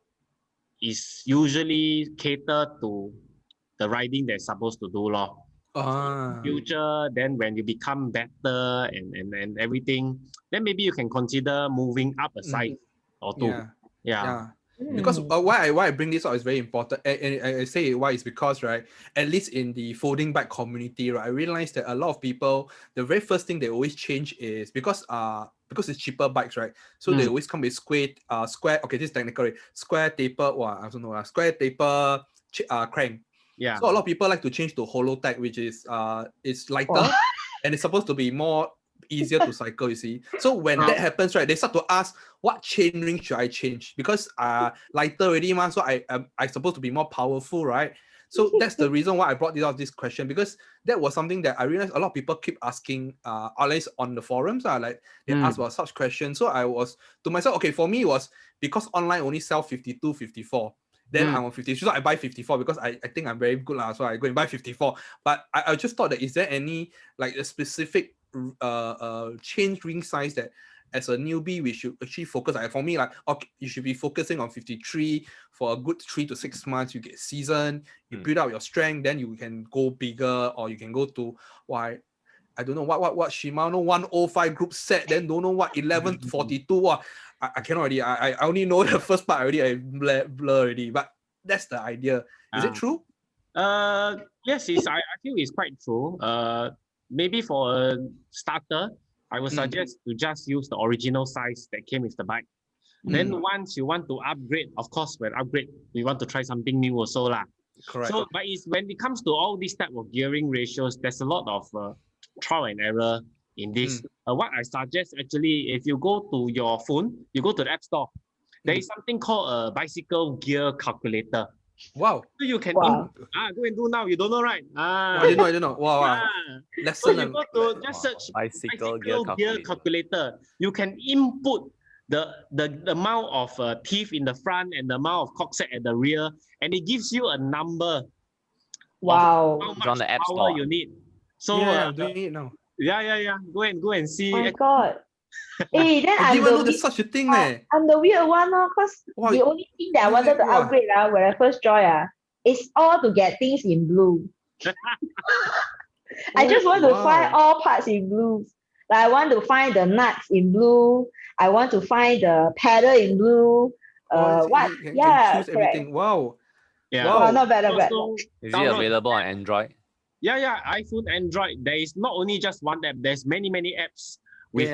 is usually catered to the riding they're supposed to do. Future, then when you become better and everything, then maybe you can consider moving up a size or two. Yeah. Because why I bring this up is very important, and I say why is because, right, at least in the folding bike community, right, I realized that a lot of people, the very first thing they always change is because it's cheaper bikes, right? So they always come with square. Okay, this is technical, right? Square taper. I don't know. Square taper crank. Yeah. So a lot of people like to change to hollow tech, which is it's lighter and it's supposed to be more easier to cycle, you see. So when that happens, right, they start to ask what chain ring should I change, because lighter already, so I supposed to be more powerful, right? So that's the reason why I brought this question, because that was something that I realized a lot of people keep asking, at least on the forums, like they ask about such questions. So I was to myself, okay, for me it was because online only sell 52, 54. Then I'm on 53, so I buy 54 because I think I'm very good, so I go and buy 54. But I just thought that, is there any like a specific change ring size that as a newbie we should actually focus? Like for me, like, okay, you should be focusing on 53 for a good 3 to 6 months. You get seasoned, you build up your strength, then you can go bigger, or you can go to I don't know what Shimano 105 group set, then don't know what 1142. I cannot already. I only know the first part already. I blur already. But that's the idea. Is it true? Yes, I feel it's quite true. Maybe for a starter, I would suggest to just use the original size that came with the bike. Then once you want to upgrade, of course, when upgrade, we want to try something new also lah. Correct. So, but when it comes to all these type of gearing ratios, there's a lot of trial and error in this. What I suggest actually, if you go to your phone, you go to the App Store, there is something called a bicycle gear calculator. Wow. So you can go and do now. You don't know, right? I don't know. Wow. So you go to just search bicycle gear calculator. You can input the amount of teeth in the front and the amount of cockset at the rear, and it gives you a number. Wow. How much on the App power Store. you need. So I'm doing it now. Yeah. Go and see. Oh my God. Hey, then I I'm didn't even know the there's such a thing, I'm the weird one, because the only thing that I wanted to upgrade when I first joined is all to get things in blue. I just want to find all parts in blue. Like I want to find the nuts in blue. I want to find the pedal in blue. You can choose everything. Wow. Yeah. Wow, not bad, Is it available on Android? Yeah. iPhone, Android. There is not only just one app. There's many apps with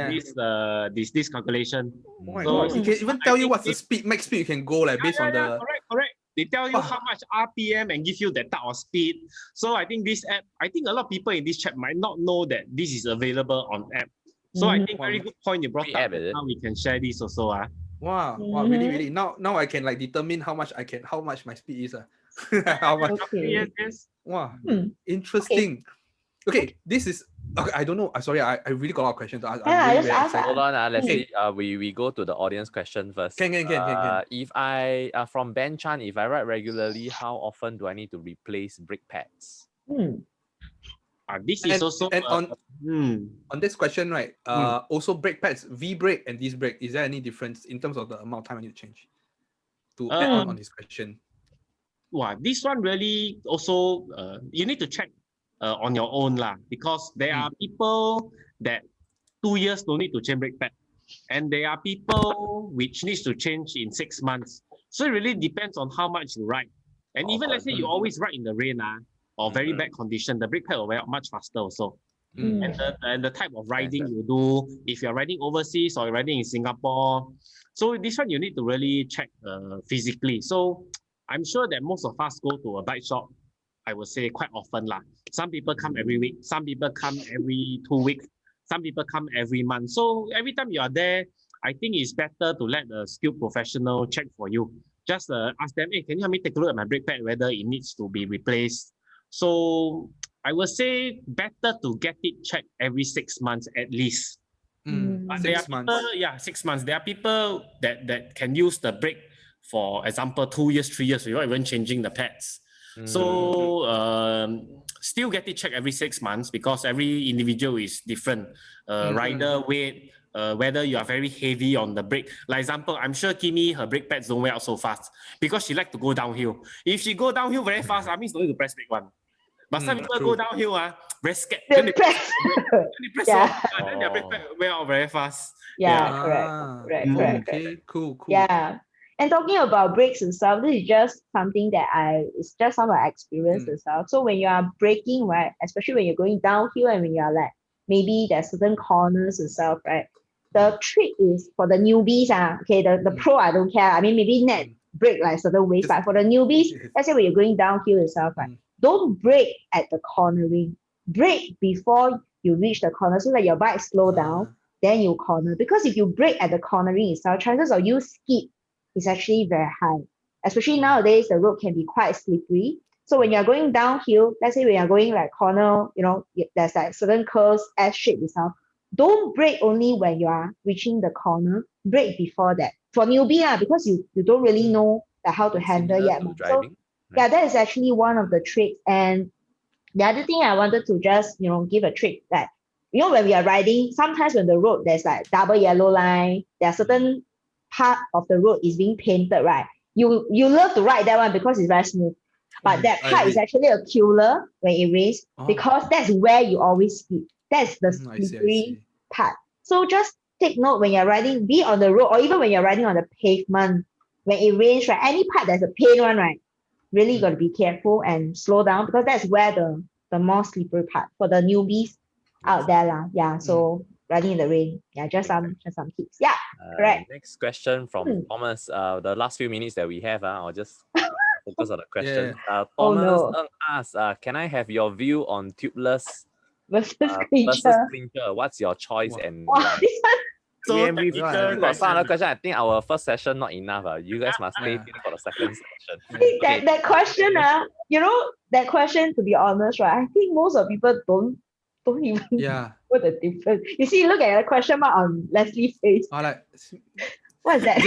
this calculation. Oh my God. It can even tell you what's the max speed you can go, like based on the. Correct. They tell you how much RPM and give you that type of speed. So I think this app, I think a lot of people in this chat might not know that this is available on app. So I think very good point you brought up. Now we can share this also. Wow, really. Now I can like determine how much my speed is. How much? Okay. Yes. Wow, interesting. Okay, this is okay. I don't know. Sorry, I really got a lot of questions to ask. I'm really very excited. Hold on, let's see. We go to the audience question first. Can. If I from Ben Chan, if I ride regularly, how often do I need to replace brake pads? This is also on this question, right? Also brake pads, V brake and disc brake. Is there any difference in terms of the amount of time I need to change? To add on this question. Wow, this one really also you need to check on your own lah, because there are people that 2 years don't need to change brake pad, and there are people which needs to change in 6 months. So it really depends on how much you ride. And even let's say you always ride in the rain or very bad condition, the brake pad will wear much faster also. And the type of riding you do, if you're riding overseas or you're riding in Singapore. So this one you need to really check physically. So I'm sure that most of us go to a bike shop I would say quite often lah. Some people come every week, some people come every 2 weeks, some people come every month. So every time you are there, I think it's better to let a skilled professional check for you. Just ask them, hey, can you help me take a look at my brake pad, whether it needs to be replaced? So I would say better to get it checked every 6 months at least. But there are 6 months. people, yeah, 6 months. There are people that can use the brake for example 2 years, 3 years without even changing the pads. So still get it checked every 6 months because every individual is different. Rider weight, whether you are very heavy on the brake. Like example, I'm sure Kimi, her brake pads don't wear out so fast because she like to go downhill. If she go downhill very fast, I mean, don't need to press brake one. But some people go downhill, very scared. Then they press so hard, then their brake pad wear out very fast. Correct. Okay, cool. Yeah. And talking about brakes and stuff, this is just something that it's just some of my experience and stuff. So when you are braking, right, especially when you're going downhill and when you're like, maybe there's certain corners and stuff, right? The trick is for the newbies, okay, the pro, I don't care. I mean, maybe net brake like certain ways, but for the newbies, let's say when you're going downhill and stuff, right, don't brake at the cornering. Brake before you reach the corner so that your bike slow down, then you corner. Because if you brake at the cornering itself, chances of you skid is actually very high. Especially nowadays, the road can be quite slippery. So when you're going downhill, let's say when you're going like corner, there's like certain curves, S shape itself. Don't brake only when you are reaching the corner. Brake before that. For newbie, because you don't really know how to handle yet. So yeah, that is actually one of the tricks. And the other thing I wanted to just, give a trick that, when we are riding, sometimes when the road, there's like double yellow line, there are certain part of the road is being painted, right? You love to ride that one because it's very smooth. But that part is actually a killer when it rains because that's where you always skid. That's the slippery part. So just take note when you're riding, be on the road or even when you're riding on the pavement, when it rains, right? Any part that's a pain one, right? Really got to be careful and slow down because that's where the more slippery part for the newbies out there. Yeah, so riding in the rain. Yeah, just some tips. Yeah, correct. Next question from Thomas. The last few minutes that we have, I'll just focus on the question. Thomas asks, can I have your view on tubeless versus clincher? clincher? What's your choice and Wow, this one. So we got some other question. I think our first session not enough. You guys must stay tuned for the second session. That question, that question, to be honest, right? I think most of people don't even know the difference. You see, look at the question mark on Leslie's face. What is that? Is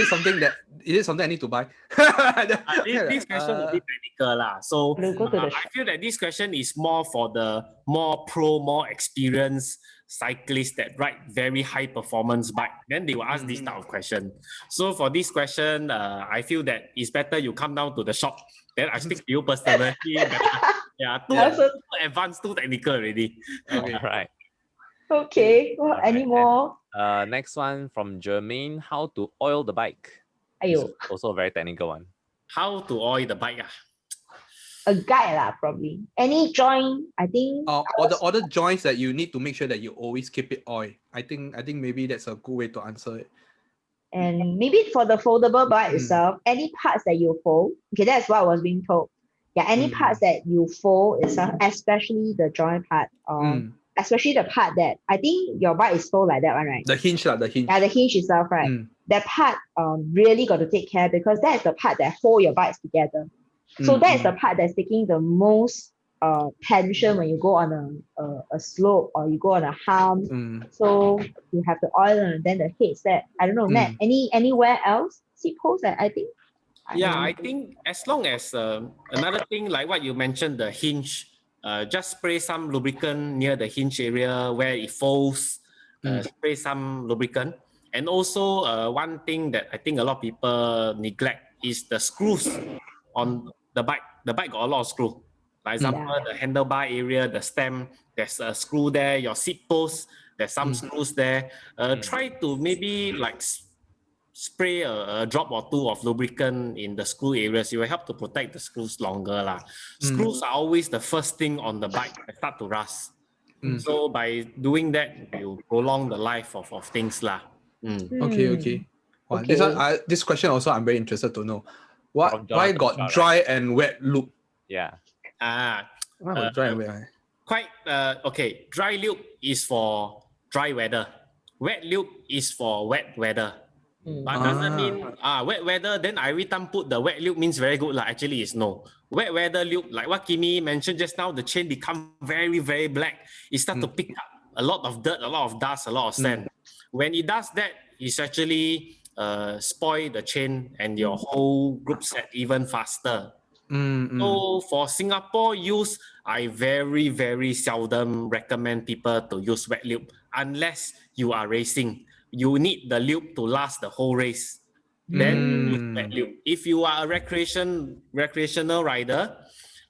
it something I need to buy? This question is a bit technical. So I feel that this question is more for the more pro, more experienced cyclists that ride very high performance bike. Then they will ask this type of question. So for this question, I feel that it's better you come down to the shop. Then I speak to you personally. Too advanced, too technical already. Okay. All right. Okay. Well, any more? Next one from Jermaine. How to oil the bike? Also a very technical one. How to oil the bike? A guide probably. Any joint, I think. Or the other joints that you need to make sure that you always keep it oil. I think maybe that's a good way to answer it. And maybe for the foldable bike itself, any parts that you fold. Okay, that's what I was being told. Yeah, any parts that you fold itself, especially the joint part, especially the part that I think your bike is fold like that one, right? The hinge. Yeah, the hinge itself, right? That part really got to take care because that's the part that hold your bikes together. So that's the part that's taking the most tension when you go on a slope or you go on a hump. So you have the oil and then the headset. I don't know, Matt, anywhere else? Seat post, I think. I think as long as another thing like what you mentioned, the hinge, just spray some lubricant near the hinge area where it folds, spray some lubricant. And also one thing that I think a lot of people neglect is the screws on the bike. The bike got a lot of screw. For example, the handlebar area, the stem, there's a screw there. Your seat post, there's some screws there. Try to maybe like spray a drop or two of lubricant in the screw areas. It will help to protect the screws longer. Screws are always the first thing on the bike that start to rust. So by doing that, you prolong the life of things. Okay. Well, this question also I'm very interested to know. Why got Shaw, dry and wet loop? Yeah. Dry and wet. Okay. Dry loop is for dry weather. Wet loop is for wet weather. But doesn't mean wet weather, then I every time put the wet loop means very good. Actually, it's no. Wet weather loop, like what Kimi mentioned just now, the chain become very, very black. It start to pick up a lot of dirt, a lot of dust, a lot of sand. When it does that, it's actually spoil the chain and your whole group set even faster. So for Singapore use, I very, very seldom recommend people to use wet loop unless you are racing. You need the loop to last the whole race. Then use wet loop. If you are a recreational rider,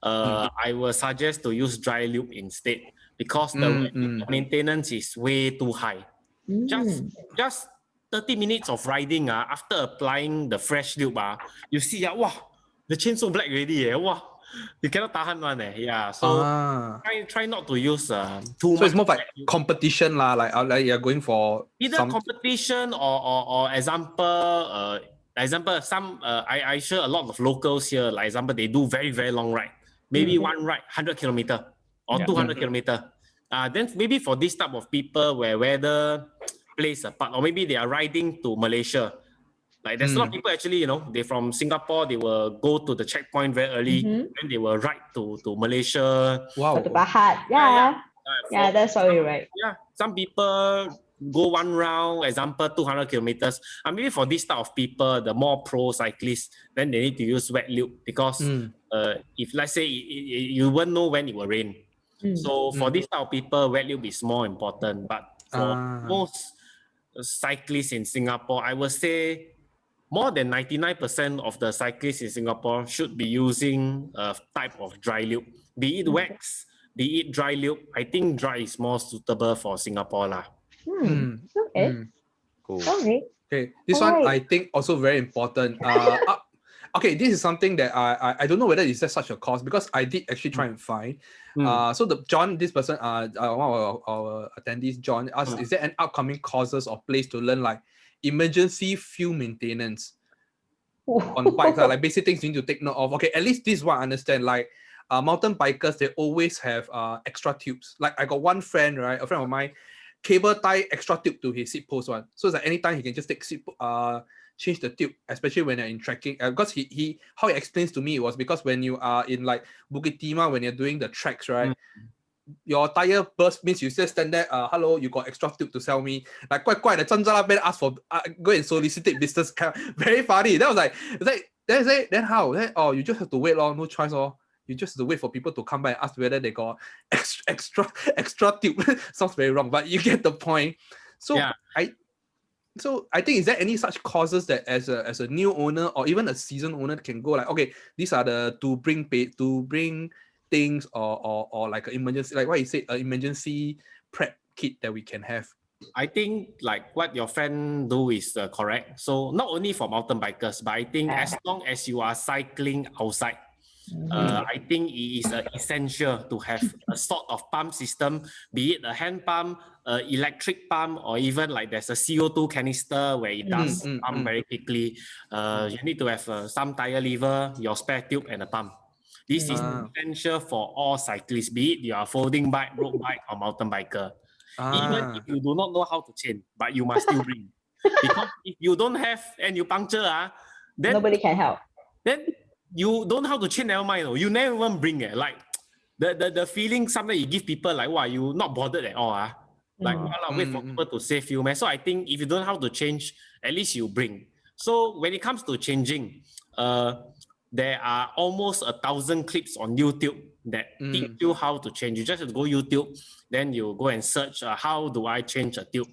I will suggest to use dry loop instead because the wet loop maintenance is way too high. Just 30 minutes of riding after applying the fresh loop you see wow, the chain so black already wow, you cannot tahan one yeah. So try not to use too much. So it's more like competition like you're going for either competition or example some I sure a lot of locals here, like example, they do very, very long ride, maybe one ride 100 kilometer or 200 kilometer. Then maybe for this type of people where weather plays a part, or maybe they are riding to Malaysia. Like there's a lot of people actually, they from Singapore, they will go to the checkpoint very early, and they will ride to Malaysia. Wow. To Bahat. Yeah, that's how you ride. Yeah, some people go one round, example 200 kilometers. And maybe for this type of people, the more pro cyclists, then they need to use wet loop because if let's say you won't know when it will rain. So for this type of people, wet loop is more important. But for most cyclists in Singapore, I would say more than 99% of the cyclists in Singapore should be using a type of dry loop, be it wax, be it dry loop. I think dry is more suitable for Singapore. Okay. Cool. Okay, this one I think also very important. Okay, this is something that I don't know whether is there such a course, because I did actually try and find. So this person, one of our attendees, John, asked, is there an upcoming courses or place to learn like emergency fuel maintenance on bikes? Like basic things you need to take note of. Okay, at least this one I understand. Like mountain bikers, they always have extra tubes. Like I got one friend, right? A friend of mine, cable tie extra tube to his seat post one. So it's like anytime he can just take change the tube, especially when you're in trekking. Because he how he explains to me was because when you are in like Bukit Timah, when you're doing the treks, right? Your tire burst means you just stand there, hello, you got extra tube to sell me. Like quite the 站在那边 ask for go and solicit business. Very funny. That was like, then how? Then, you just have to wait, no choice. You just have to wait for people to come by and ask whether they got extra tube. Sounds very wrong, but you get the point. So yeah. I think, is there any such causes that as a new owner or even a seasoned owner can go like, okay, these are the to bring things or like an emergency, like what you said, an emergency prep kit that we can have? I think like what your friend do is correct. So not only for mountain bikers, but I think as long as you are cycling outside, I think it is essential to have a sort of pump system, be it a hand pump, electric pump, or even like there's a CO2 canister where it does pump very quickly. You need to have some tire lever, your spare tube, and a pump. This is essential for all cyclists, be it you are folding bike, road bike, or mountain biker. Even if you do not know how to chain, but you must still bring. Because if you don't have and you puncture, then nobody can help. Then you don't know how to chain, never mind. You never even bring it. Like the feeling sometimes you give people like, wow, you not bothered at all. Like, wait for people to save you, man. So I think if you don't know how to change, at least you bring. So when it comes to changing, there are almost 1,000 clips on YouTube that teach you how to change. You just have to go YouTube, then you go and search, how do I change a tube?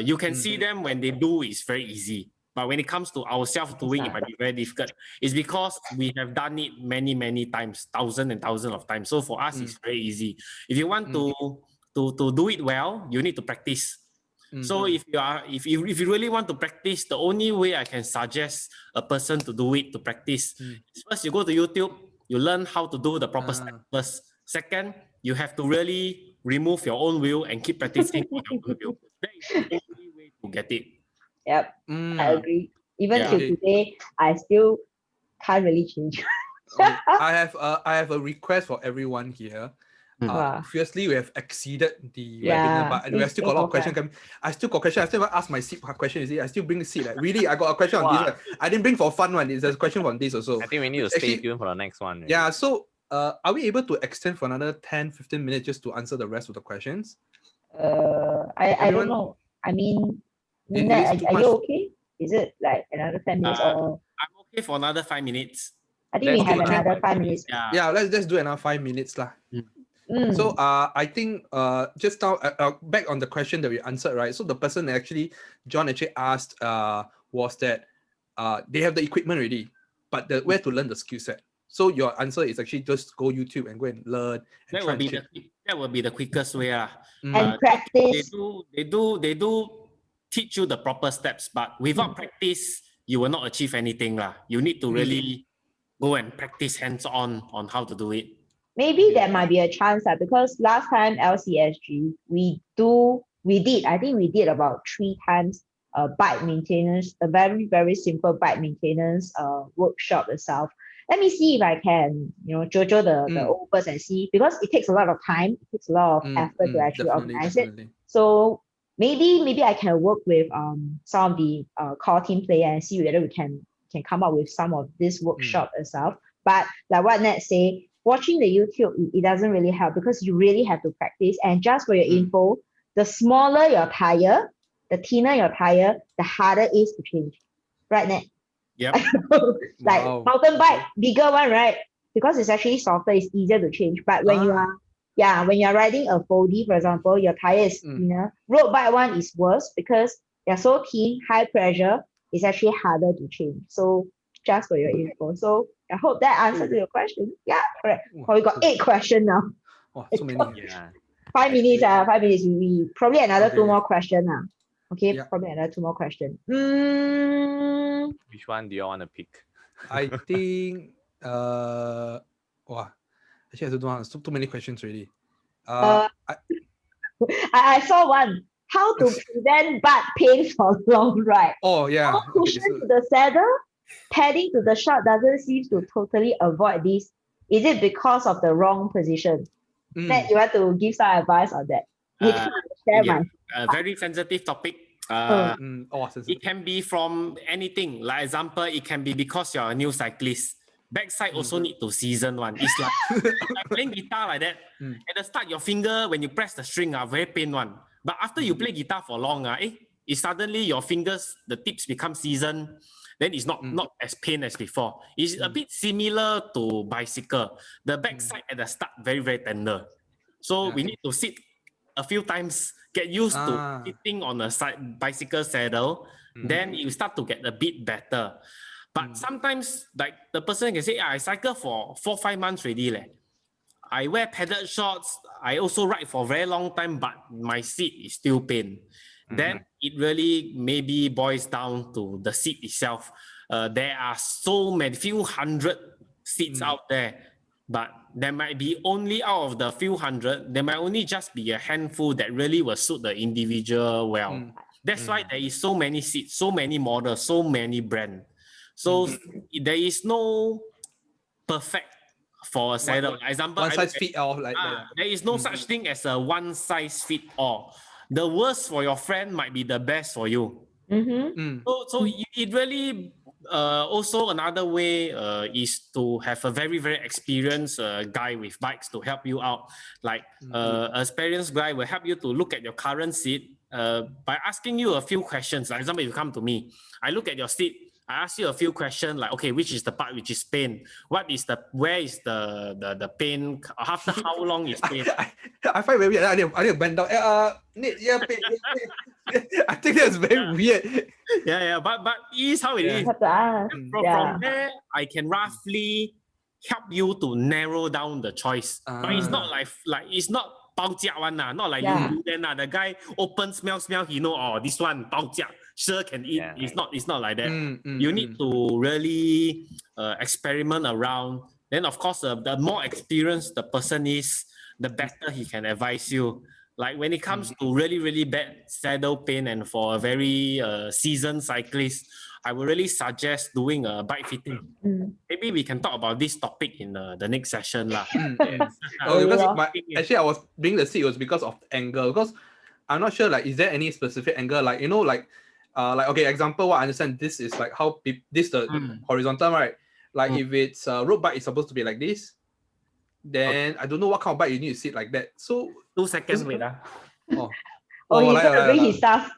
You can see them when they do, it's very easy. But when it comes to ourselves doing, it might be very difficult. It's because we have done it many, many times, thousands and thousands of times. So for us, it's very easy. If you want to do it well, you need to practice. So if you really want to practice, the only way I can suggest a person to do it, to practice, is first you go to YouTube, you learn how to do the proper step first. Second, you have to really remove your own wheel and keep practicing on your own wheel. That is the only way to get it. Yep, I agree. Even till today, I still can't really change. Okay, I have a request for everyone here. Wow. Obviously, we have exceeded the Yeah, webinar, but we please have still got a lot of take questions coming. I still got questions. I still ask my seat question. You see, I still bring the seat. Like, really, I got a question on Wow. this. I didn't bring for fun one. There's a question on this also. I think we need to stay tuned for the next one. Really. Yeah. So, are we able to extend for another 10-15 minutes just to answer the rest of the questions? I don't Everyone- know. I mean, It Nat, is too are much. you okay? Is it like another 10 minutes or I'm okay for another 5 minutes. I think we Let's have do another another 5 minutes. Yeah. Yeah, let's do another 5 minutes lah. Mm. So I think just now back on the question that we answered, right? So the person actually John actually asked was that they have the equipment already, but where to learn the skill set. So your answer is actually just go YouTube and go and learn and That try will be the quickest way. And practice. They do teach you the proper steps, but without practice, you will not achieve anything. You need to really go and practice hands-on on how to do it. Maybe there might be a chance because last time LCSG we did about 3 times bike maintenance, a very, very simple bike maintenance workshop itself. Let me see if I can, jojo the old person and see, because it takes a lot of time, it takes a lot of effort to actually organize it. So maybe I can work with some of the core team player and see whether we can come up with some of this workshop itself. But like what Nat say, watching the YouTube, it doesn't really help because you really have to practice. And just for your info, the smaller your tire, the thinner your tire, the harder it is to change. Right, Nat? Yep. Like mountain bike, bigger one, right? Because it's actually softer, it's easier to change. But when you are riding a 4D, for example, your tire is thinner. Road bike one is worse because they're so thin, high pressure, it's actually harder to change. So just for your info. So I hope that answers your question. Yeah, correct. Oh, we got 8 questions now. Oh, so many. Yeah. 5 minutes. 5 minutes. We probably another 2 more questions now. Okay, Yeah. probably another 2 more questions. Which one do you want to pick? I think actually I don't know. Too many questions already. I saw one. How to prevent butt pain for long ride? Oh yeah. More cushion to the saddle, padding to the shot doesn't seem to totally avoid this. Is it because of the wrong position? Matt, you want to give some advice on that? A very sensitive topic. It can be from anything. Like example, it can be because you're a new cyclist. Backside also need to season one. It's like playing guitar like that. At the start, your finger, when you press the string, very pain one. But after you play guitar for long, it suddenly your fingers, the tips become seasoned. Then it's not as pain as before. It's a bit similar to bicycle. The backside at the start, very, very tender. So we need to sit a few times, get used to sitting on a bicycle saddle. Then you start to get a bit better. But sometimes, like the person can say, I cycle for 4-5 months already. I wear padded shorts. I also ride for a very long time, but my seat is still pain. Then it really maybe boils down to the seat itself. There are so many, few hundred seats out there, but there might be only out of the few hundred, there might only just be a handful that really will suit the individual well. That's why there is so many seats, so many models, so many brands. So there is no perfect for a saddle. Example, one size fit all. There is no such thing as a one size fit all. The worst for your friend might be the best for you. So it really also another way is to have a very, very experienced guy with bikes to help you out. Like an experienced guy will help you to look at your current seat by asking you a few questions. Like example, if you come to me, I look at your seat, I ask you a few questions like, okay, which is the part which is pain? Where is the pain? After how long is pain? I find very weird. I need to bend down. Pain. I think that's very weird. But it is how it is. From there, I can roughly help you to narrow down the choice. But it's not like it's not 包价 one not like you then the guy open smell he know this one 包价 sure can eat. It's not like that. You need to really experiment around. Then of course the more experienced the person is, the better he can advise you. Like when it comes to really, really bad saddle pain, and for a very seasoned cyclist, I would really suggest doing a bike fitting. Maybe we can talk about this topic in the next session lah. Oh, because Yeah. actually I was bringing the seat was because of the angle. Because I'm not sure, like, is there any specific angle? Like, you know, like okay, example, what I understand, this is like how this the horizontal, right? Like if it's a road bike, it's supposed to be like this. Then I don't know what kind of bike you need to sit like that. So 2 seconds, wait. oh, He's gonna bring his stuff.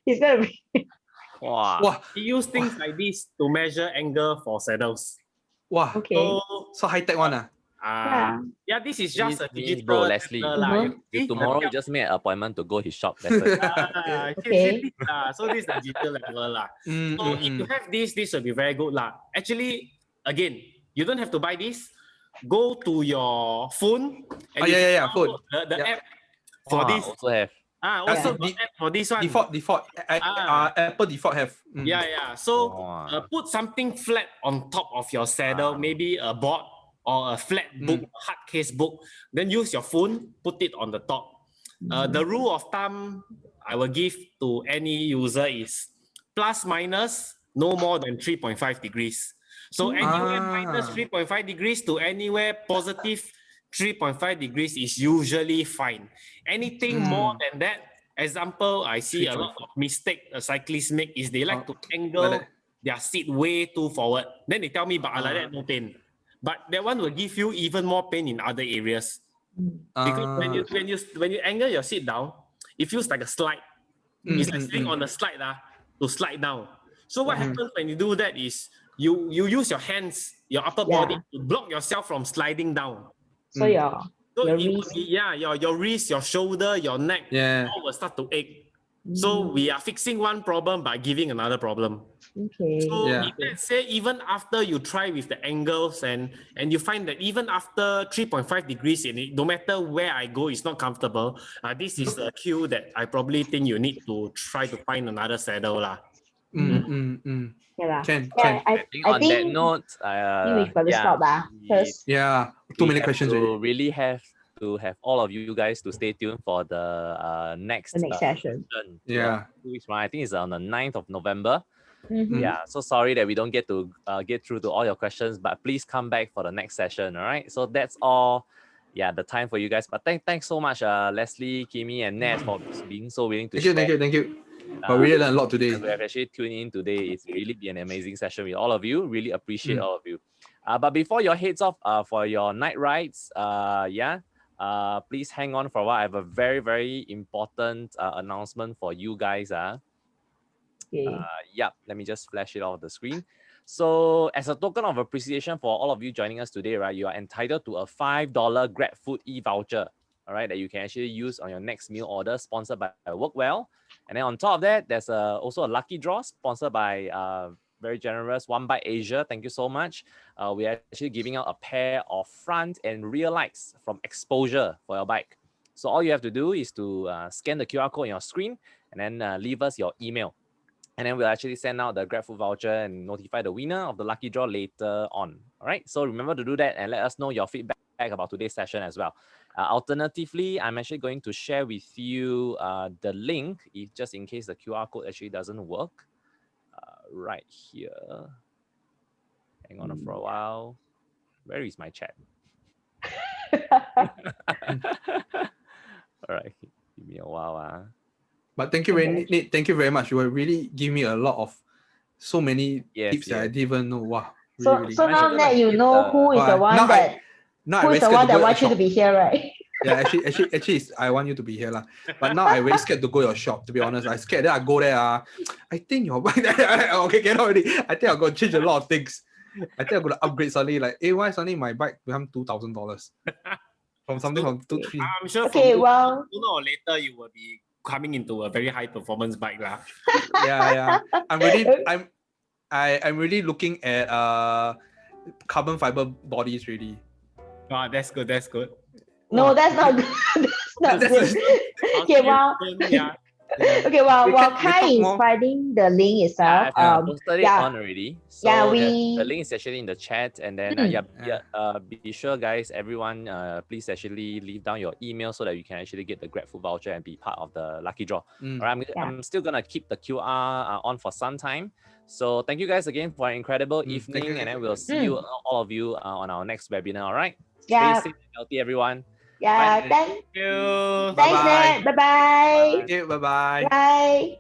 He's gonna bring. Wow. We use things like this to measure angle for saddles. Wow. Okay. So high tech one. Yeah, this is just a Means, digital bro, Leslie, tomorrow you just make an appointment to go his shop. That's it. Okay. So this is the digital level lah. So if you have this will be very good lah. Actually, again, you don't have to buy this. Go to your phone and phone. The app for this. Also have. Also the app for this one. Default. Apple default have. Yeah. So put something flat on top of your saddle, maybe a board or a flat book, hard case book. Then use your phone, put it on the top. The rule of thumb I will give to any user is plus minus no more than 3.5 degrees. So anywhere minus 3.5 degrees to anywhere positive 3.5 degrees is usually fine. Anything more than that, example, I see a lot of mistake a cyclist make is they like to angle their seat way too forward. Then they tell me, but like that, no pain. But that one will give you even more pain in other areas. Because when you angle your seat down, it feels like a slide. It's like sitting on the slide to slide down. So what happens when you do that is you use your hands, your upper body to block yourself from sliding down. So your wrist. Your wrist, your shoulder, your neck, all will start to ache. So we are fixing one problem by giving another problem. Okay. So if let's say even after you try with the angles and you find that even after 3.5 degrees in it, no matter where I go, it's not comfortable. This is a cue that I probably think you need to try to find another saddle lah. Yeah, Can. I think on that note, we've got to stop. Too many questions. We really have to have all of you guys to stay tuned for the next session. 2 weeks, right? I think it's on the 9th of November. Yeah, so sorry that we don't get to get through to all your questions, but please come back for the next session. All right, so that's all. Yeah, the time for you guys. But thanks so much, Leslie, Kimi, and Nat for being so willing to share. Thank you. But we really learned a lot today. We have actually tuned in today. It's really been an amazing session with all of you. Really appreciate all of you. But before your heads off for your night rides, please hang on for a while. I have a very, very important announcement for you guys. Let me just flash it off the screen. So as a token of appreciation for all of you joining us today, right, you are entitled to a $5 GrabFood e-voucher, all right, that you can actually use on your next meal order, sponsored by Workwell. And then on top of that, there's also a lucky draw sponsored by very generous OneBike Asia. Thank you so much. We're actually giving out a pair of front and rear lights from Exposure for your bike. So all you have to do is to scan the QR code on your screen and then leave us your email. And then we'll actually send out the GrabFood voucher and notify the winner of the lucky draw later on. All right, so remember to do that and let us know your feedback about today's session as well. Alternatively, I'm actually going to share with you the link, just in case the QR code actually doesn't work. Right here. Hang on for a while. Where is my chat? All right, give me a while. But thank you Nate, thank you very much. You will really give me a lot of so many tips that I didn't even know. Wow. Really. So now that you know who is the one that wants you to be here, right? Yeah, actually, I want you to be here lah. But now I'm very scared to go your shop. To be honest, I scared that I go there. I think your bike. Okay, cannot already. I think I'm gonna change a lot of things. I think I'm gonna upgrade suddenly. Like, why suddenly my bike become $2,000 from something from 2-3? I'm sure. Okay, sooner or later you will be coming into a very high performance bike lah. Yeah. I'm really looking at carbon fiber bodies really. Wow, that's good. No, that's not good. That's not good. Okay, well. Yeah. Okay, while We Kai talk is more. finding the link Yeah, itself, I've posted it yeah, on already. So yeah, the we link is actually in the chat, and then be sure, guys, everyone, please actually leave down your email so that you can actually get the GrabFood voucher and be part of the lucky draw. All right, I'm still gonna keep the QR on for some time. So thank you guys again for an incredible evening, and then we'll see you all of you on our next webinar. All right, yeah, stay safe and healthy, everyone. yeah. Bye. Thanks, Thank you. thanks, Bye-bye. Nat. Bye-bye. Thank you. Bye-bye. Bye.